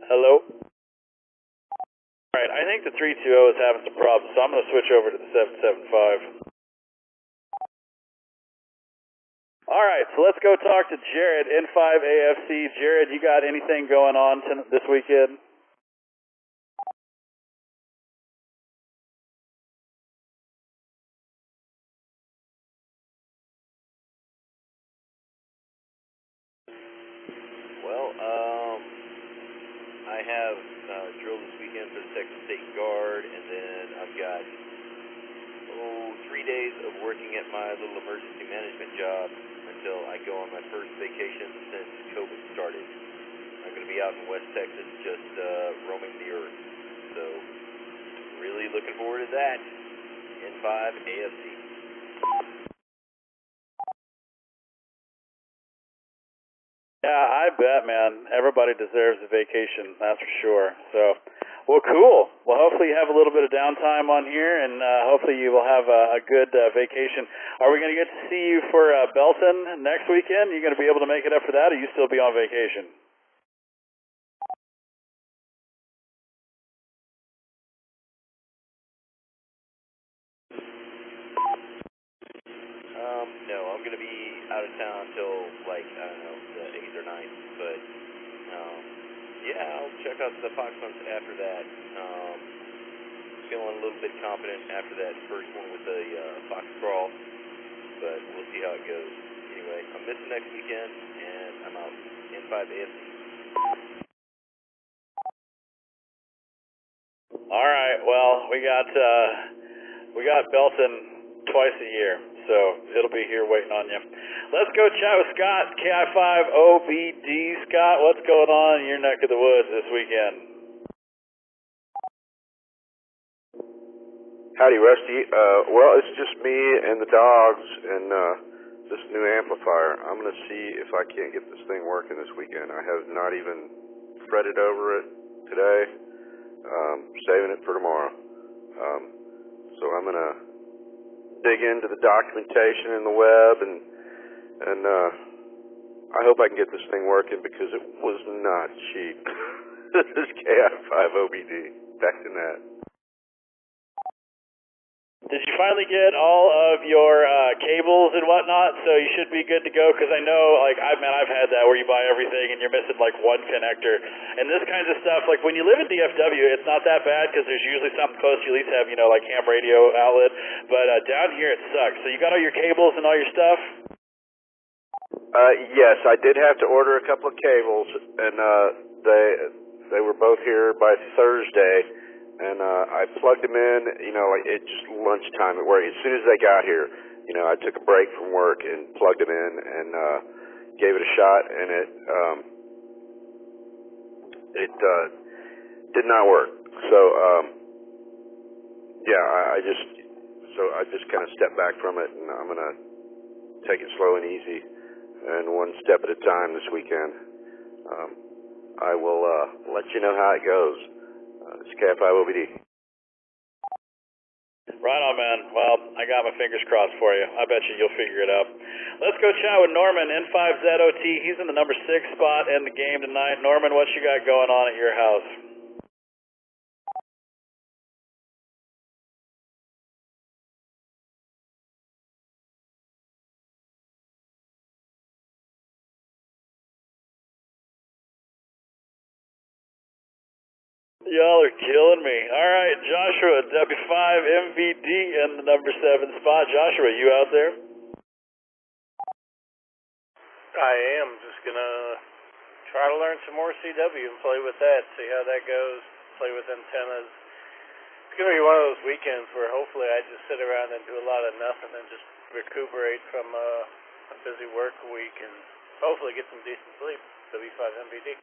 Hello? Alright, I think the 320 is having some problems, so I'm going to switch over to the 775. Alright, so let's go talk to Jared, N5AFC. Jared, you got anything going on this weekend? Well, I have drill this weekend for the Texas State Guard, and then I've got 3 days of working at my little emergency management job until I go on my first vacation since COVID started. I'm going to be out in West Texas just roaming the earth. So, really looking forward to that. N5 AFC. Yeah, I bet, man. Everybody deserves a vacation, that's for sure. So, well, cool. Well, hopefully you have a little bit of downtime on here, and hopefully you will have a good vacation. Are we going to get to see you for Belton next weekend? Are you going to be able to make it up for that, or you still be on vacation? No, I'm going to be out of town until, I don't know, the 8th or 9th, but, yeah, I'll check out the fox hunts after that. Feeling a little bit confident after that first one with the fox crawl, but we'll see how it goes. Anyway, I'm missing next weekend, and I'm out. N5 AFC. All right. Well, we got Belton twice a year, so it'll be here waiting on you. Let's go chat with Scott, KI5OBD. Scott, what's going on in your neck of the woods this weekend? Howdy, Rusty. Well, it's just me and the dogs and this new amplifier. I'm going to see if I can't get this thing working this weekend. I have not even fretted over it today. Saving it for tomorrow. So I'm going to dig into the documentation in the web and I hope I can get this thing working because it was not cheap. This is KI5OBD. Back to that. Did you finally get all of your cables and whatnot? So you should be good to go, because I know, like, I've had that where you buy everything and you're missing like one connector. And this kinds of stuff, like when you live in DFW, it's not that bad because there's usually something close. You at least have, like ham radio outlet. But down here it sucks. So you got all your cables and all your stuff? Yes, I did have to order a couple of cables, and they were both here by Thursday. And I plugged them in, like it's just lunchtime at work. As soon as they got here, I took a break from work and plugged them in and gave it a shot, and it did not work. So I just kind of stepped back from it, and I'm gonna take it slow and easy, and one step at a time this weekend. I will let you know how it goes. It's KI5OBD. Right on, man. Well, I got my fingers crossed for you. I bet you'll figure it out. Let's go chat with Norman, N5ZOT. He's in the number 6 spot in the game tonight. Norman, what you got going on at your house? Y'all are killing me. All right, Joshua, W5MVD in the number 7 spot. Joshua, you out there? I am. Just going to try to learn some more CW and play with that, see how that goes, play with antennas. It's going to be one of those weekends where hopefully I just sit around and do a lot of nothing and just recuperate from a busy work week and hopefully get some decent sleep. W5MVD.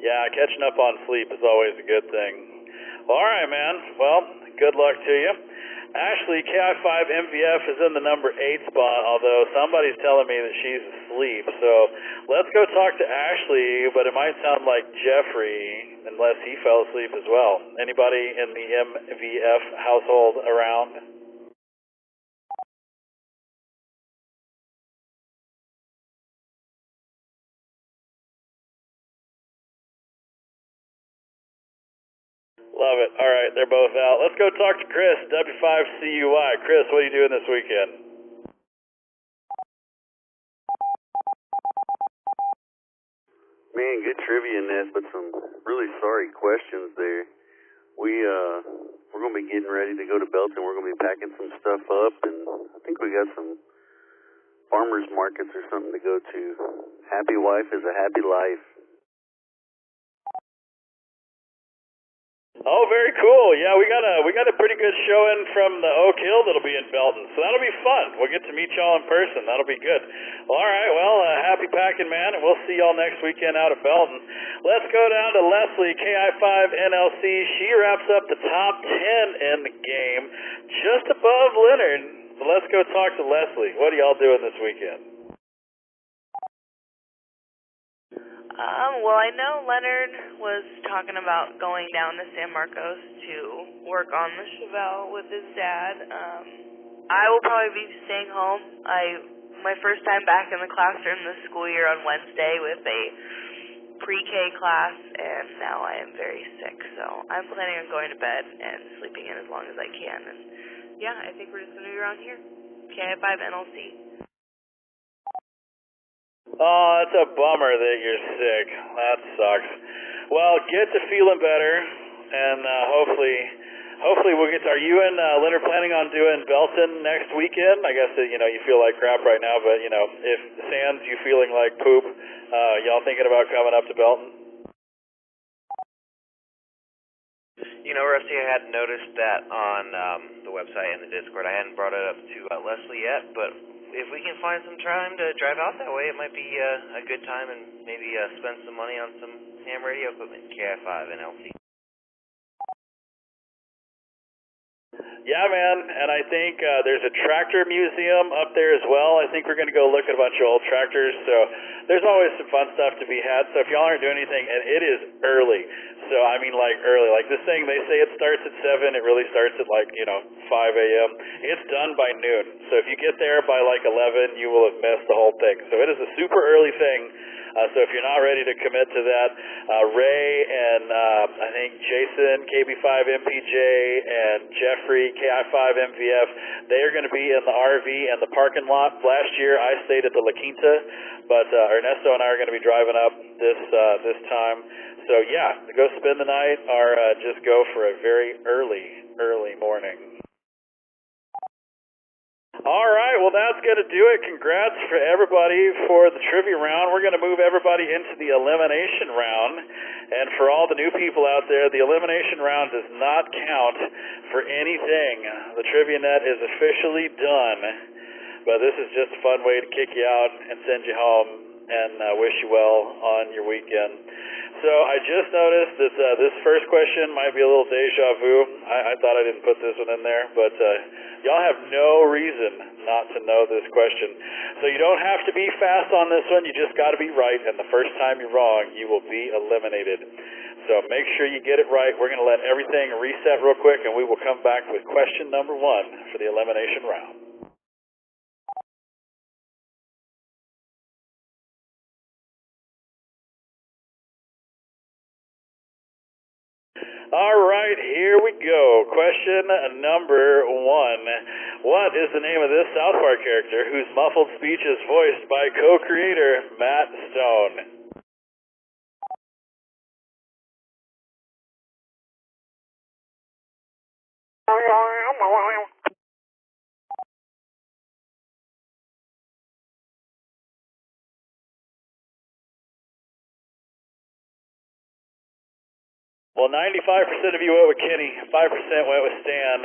Yeah, catching up on sleep is always a good thing. Well, all right, man. Well, good luck to you. Ashley, KI5MVF is in the number 8 spot, although somebody's telling me that she's asleep. So let's go talk to Ashley, but it might sound like Jeffrey, unless he fell asleep as well. Anybody in the MVF household around? Love it. All right, they're both out. Let's go talk to Chris, W5CUI. Chris, what are you doing this weekend? Man, good trivia in that, but some really sorry questions there. We're going to be getting ready to go to Belton. We're going to be packing some stuff up, and I think we got some farmers markets or something to go to. Happy wife is a happy life. Oh, very cool. Yeah, we got a pretty good showing from the Oak Hill that'll be in Belton, so that'll be fun. We'll get to meet y'all in person. That'll be good. All right, well, happy packing, man, and we'll see y'all next weekend out at Belton. Let's go down to Leslie, KI5NLC. She wraps up the top 10 in the game, just above Leonard. So let's go talk to Leslie. What are y'all doing this weekend? Well, I know Leonard was talking about going down to San Marcos to work on the Chevelle with his dad. I will probably be staying home. My first time back in the classroom this school year on Wednesday with a pre-K class, and now I am very sick, so I'm planning on going to bed and sleeping in as long as I can. And yeah, I think we're just going to be around here. KI5NLC. Oh, that's a bummer that you're sick. That sucks. Well, get to feeling better, and hopefully we'll get to. Are you and Leonard planning on doing Belton next weekend? I guess that, you feel like crap right now, but if sans you feeling like poop, y'all thinking about coming up to Belton? Rusty, I hadn't noticed that on the website and the Discord. I hadn't brought it up to Leslie yet, but if we can find some time to drive out that way, it might be a good time and maybe spend some money on some ham radio equipment, KI5 and LT. Yeah, man, and I think there's a tractor museum up there as well. I think we're going to go look at a bunch of old tractors, so there's always some fun stuff to be had. So if y'all aren't doing anything, and it is early, so I mean like early, like this thing, they say it starts at 7, it really starts at like, 5 a.m. It's done by noon, so if you get there by like 11, you will have missed the whole thing. So it is a super early thing. So if you're not ready to commit to that, Ray and I think Jason, KB5MPJ, and Jeffrey, KI5MVF, they are going to be in the RV and the parking lot. Last year I stayed at the La Quinta, but Ernesto and I are going to be driving up this time. So yeah, go spend the night or just go for a very early morning. All right, well, that's going to do it. Congrats for everybody for the trivia round. We're going to move everybody into the elimination round. And for all the new people out there, the elimination round does not count for anything. The trivia net is officially done. But this is just a fun way to kick you out and send you home and wish you well on your weekend. So I just noticed that this first question might be a little deja vu. I thought I didn't put this one in there, but y'all have no reason not to know this question. So you don't have to be fast on this one. You just got to be right, and the first time you're wrong, you will be eliminated. So make sure you get it right. We're going to let everything reset real quick, and we will come back with question number 1 for the elimination round. All right, here we go. Question number 1. What is the name of this South Park character whose muffled speech is voiced by co-creator Matt Stone? Well, 95% of you went with Kenny, 5% went with Stan.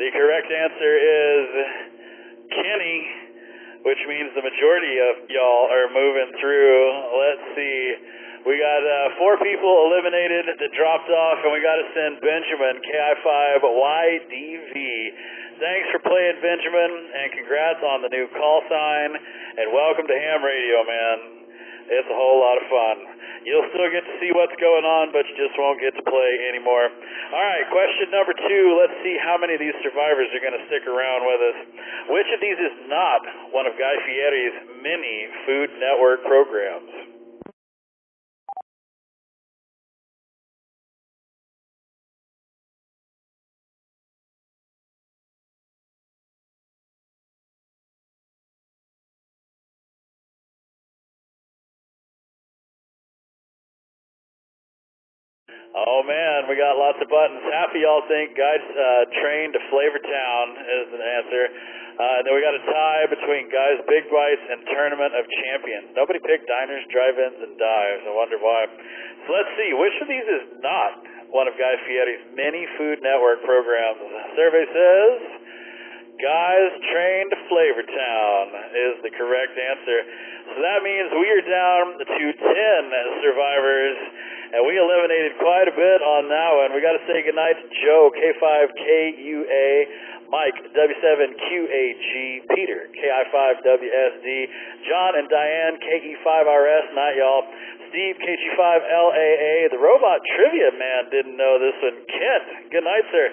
The correct answer is Kenny, which means the majority of y'all are moving through. Let's see. We got 4 people eliminated that dropped off, and we got to send Benjamin, KI5YDV. Thanks for playing, Benjamin, and congrats on the new call sign, and welcome to Ham Radio, man. It's a whole lot of fun. You'll still get to see what's going on, but you just won't get to play anymore. All right, question number 2. Let's see how many of these survivors are going to stick around with us. Which of these is not one of Guy Fieri's many Food Network programs? Oh man, we got lots of buttons. Half of y'all think Guys Train to Flavor Town is an answer. And then we got a tie between Guys Big Bites and Tournament of Champions. Nobody picked Diners, Drive-Ins, and Dives. I wonder why. So let's see, which of these is not one of Guy Fieri's many Food Network programs? Survey says Guys Train to Flavor Town is the correct answer. So that means we are down to 10 survivors. And we eliminated quite a bit on that one. We got to say goodnight to Joe, K5KUA, Mike, W7QAG, Peter, KI5WSD, John and Diane, KE5RS, night y'all, Steve, KG5LAA, the robot trivia man didn't know this one, Kent, good night sir,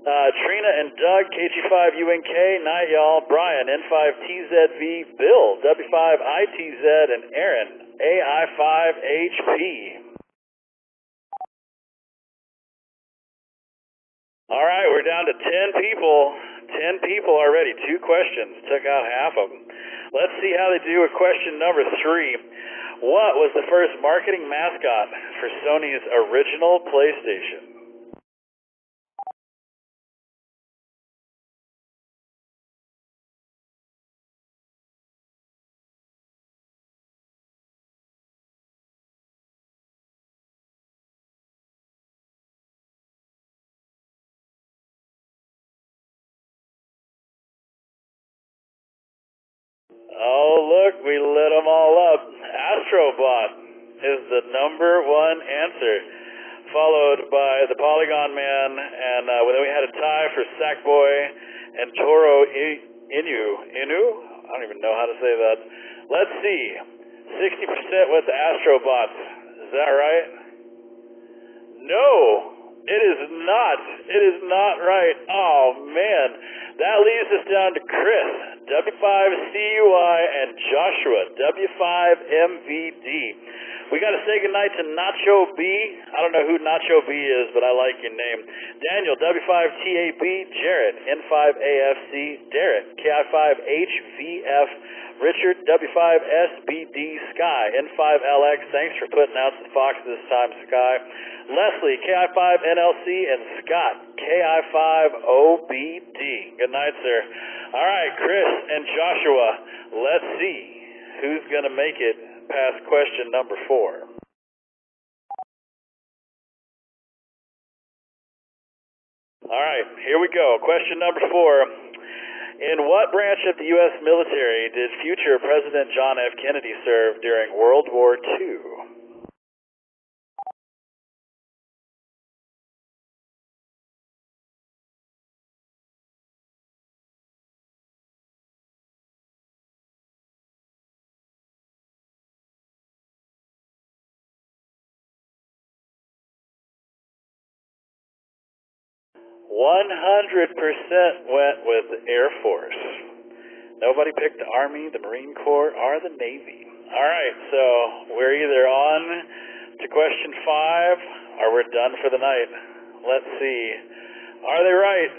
Trina and Doug, KG5UNK, night y'all, Brian, N5TZV, Bill, W5ITZ, and Aaron, AI5HP. All right, we're down to 10 people. 10 people already. 2 questions. Took out half of them. Let's see how they do with question number 3. What was the first marketing mascot for Sony's original PlayStation? Oh, look, we lit them all up. Astrobot is the number one answer, followed by the Polygon Man, and then we had a tie for Sackboy and Toro Inu? I don't even know how to say that. Let's see. 60% with the Astrobots. Is that right? No, it is not. It is not right. Oh, man. That leaves us down to Chris, W5CUI, and Joshua, W5MVD. We got to say goodnight to Nacho B. I don't know who Nacho B is, but I like your name. Daniel, W5TAB, Jarrett, N5AFC, Derek, KI5HVF, Richard, W5SBD, Sky, N5LX, thanks for putting out the fox this time, Sky. Leslie, KI5NLC, and Scott, KI5OBD. Good night, sir. All right, Chris and Joshua, let's see who's going to make it past question number 4. All right, here we go. Question number 4. In what branch of the U.S. military did future President John F. Kennedy serve during World War II? %, went with the Air Force. Nobody picked the Army, the Marine Corps, or the Navy. All right, so we're either on to question 5 or we're done for the night. Let's see. Are they right?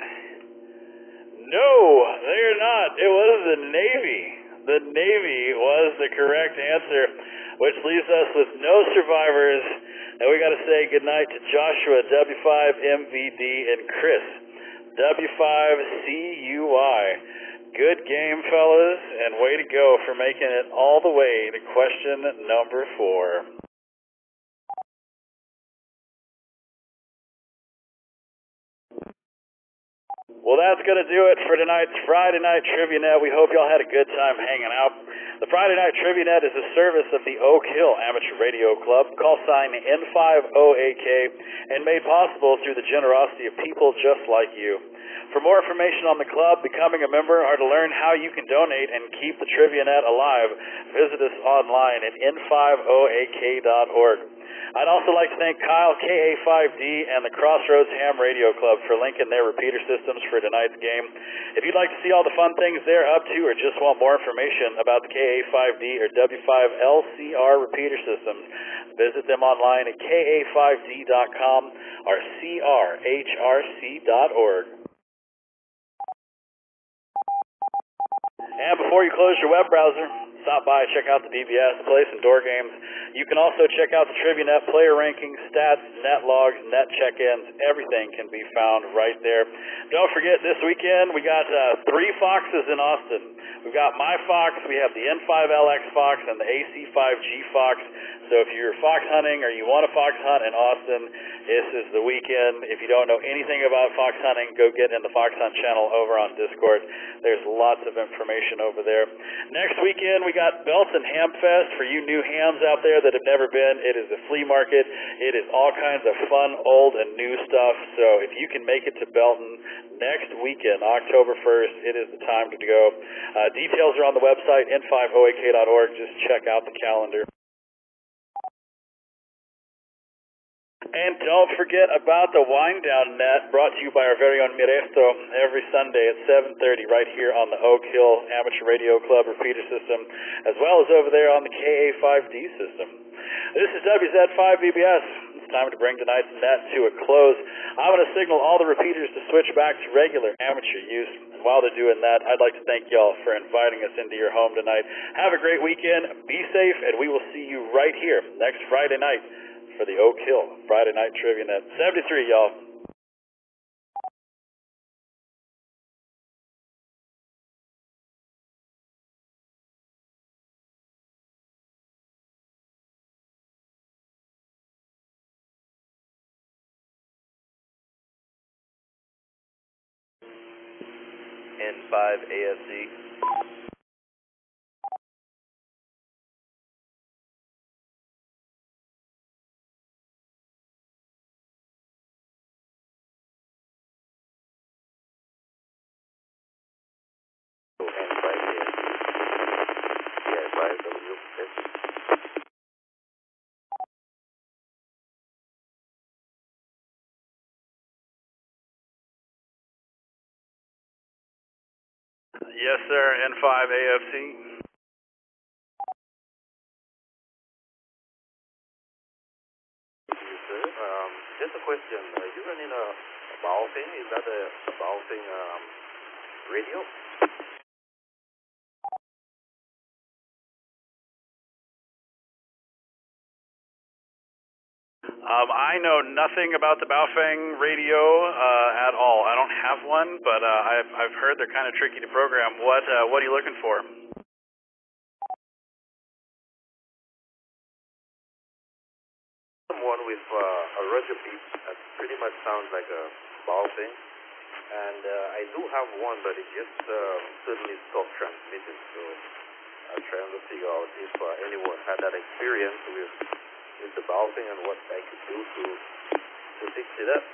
No, they're not. It was the Navy. The Navy was the correct answer, which leaves us with no survivors. And we got to say goodnight to Joshua, W5MVD, and Chris, W5CUI. Good game, fellas, and way to go for making it all the way to question number 4. Well, that's going to do it for tonight's Friday Night Trivia Net. We hope y'all had a good time hanging out. The Friday Night Trivia Net is a service of the Oak Hill Amateur Radio Club, call sign N5OAK, and made possible through the generosity of people just like you. For more information on the club, becoming a member, or to learn how you can donate and keep the Trivia Net alive, visit us online at n5oak.org. I'd also like to thank Kyle, KA5D, and the Crossroads Ham Radio Club for linking their repeater systems for tonight's game. If you'd like to see all the fun things they're up to or just want more information about the KA5D or W5LCR repeater systems, visit them online at ka5d.com or crhrc.org. And before you close your web browser, stop by, check out the BBS, play some door games. You can also check out the Trivia Net player rankings, stats, net logs, net check-ins. Everything can be found right there. Don't forget, this weekend we got 3 foxes in Austin. We've got my fox, we have the N5LX fox, and the AC5G fox. So if you're fox hunting or you want to fox hunt in Austin, this is the weekend. If you don't know anything about fox hunting, go get in the Fox Hunt channel over on Discord. There's lots of information over there. Next weekend, we got Belton Ham Fest for you new hams out there that have never been. It is a flea market. It is all kinds of fun, old, and new stuff. So if you can make it to Belton next weekend, October 1st, it is the time to go. Details are on the website, n5oak.org. Just check out the calendar. And don't forget about the Wind Down Net, brought to you by our very own Miresto, every Sunday at 7:30 right here on the Oak Hill Amateur Radio Club repeater system, as well as over there on the KA5D system. This is WZ5BBS. It's time to bring tonight's net to a close. I'm going to signal all the repeaters to switch back to regular amateur use. And while they're doing that, I'd like to thank y'all for inviting us into your home tonight. Have a great weekend. Be safe, and we will see you right here next Friday night for the Oak Hill Friday Night Trivia Net. 73, y'all. N5AFC. Yes, sir. N5AFC. Yes, sir. Just a question. You running a bow thing? Is that a bow thing radio? I know nothing about the Baofeng radio at all. I don't have one, but I've heard they're kind of tricky to program. What are you looking for? Someone with a recipe that pretty much sounds like a bow thing. And I do have one, but it just suddenly stopped transmitting. So I'm trying to figure out if anyone had that experience with the bow thing and what I could do to fix it up.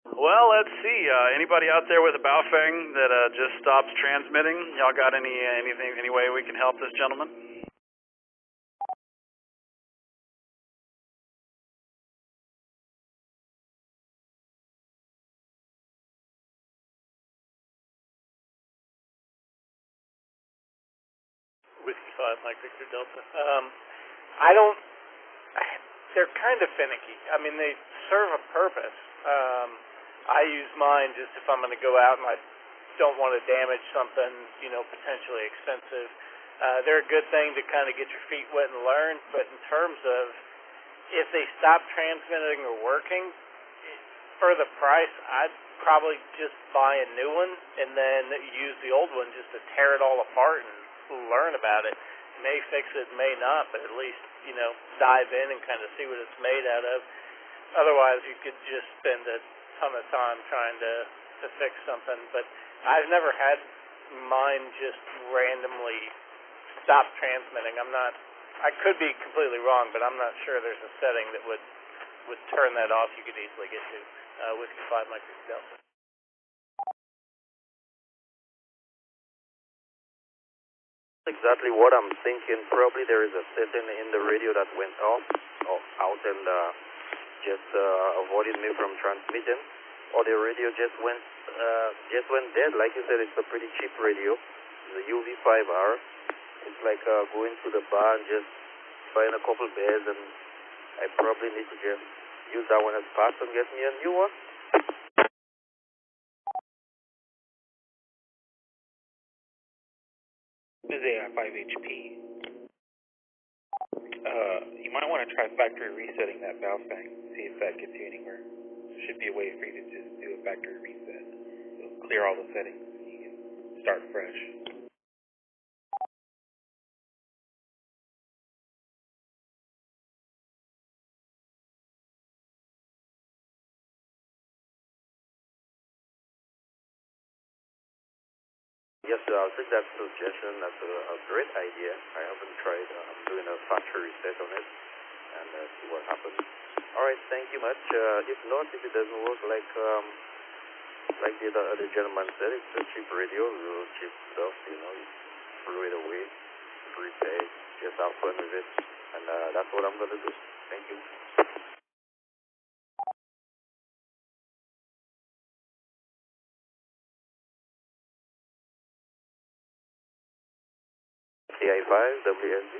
Well, let's see. Anybody out there with a Baofeng that just stops transmitting? Y'all got any way we can help this gentleman? Whiskey 5, Mike Victor Delta. They're kind of finicky. I mean, they serve a purpose. I use mine just if I'm going to go out and I don't want to damage something, potentially expensive. They're a good thing to kind of get your feet wet and learn, but in terms of if they stop transmitting or working, for the price, I'd probably just buy a new one and then use the old one just to tear it all apart and learn about it. It may fix it, may not, but at least, dive in and kind of see what it's made out of. Otherwise, you could just spend a ton of time trying to fix something. But I've never had mine just randomly stop transmitting. I could be completely wrong, but I'm not sure there's a setting that would turn that off you could easily get to. Whiskey 5, Mike Delta. Exactly what I'm thinking. Probably there is a setting in the radio that went off or out and just avoided me from transmitting, or the radio just went dead. Like you said, it's a pretty cheap radio. It's a UV5R. It's like going to the bar and just buying a couple beers, and I probably need to just use that one as parts and get me a new one. This is AI5HP. You might want to try factory resetting that Baofeng, see if that gets you anywhere. There should be a way for you to just do a factory reset. It'll clear all the settings and you can start fresh. Yes, sir, I'll take that suggestion. That's a great idea. I haven't tried. I'm doing a factory reset on it and see what happens. All right, thank you much. If not, if it doesn't work like the other gentleman said, it's a cheap radio, real cheap stuff, you throw it away, prepaid, just have fun with it, and that's what I'm going to do. Thank you. AI5 WSD.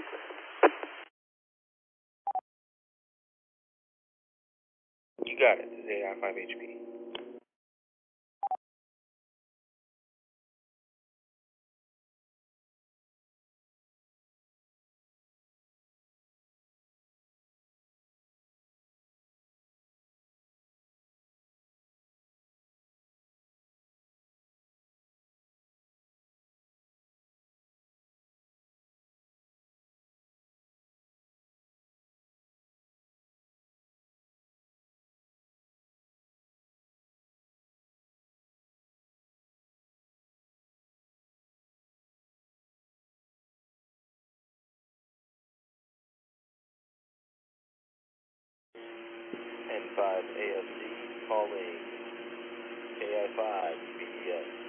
You got it. This is AI5HP. N5 AFC calling AI5 BDS.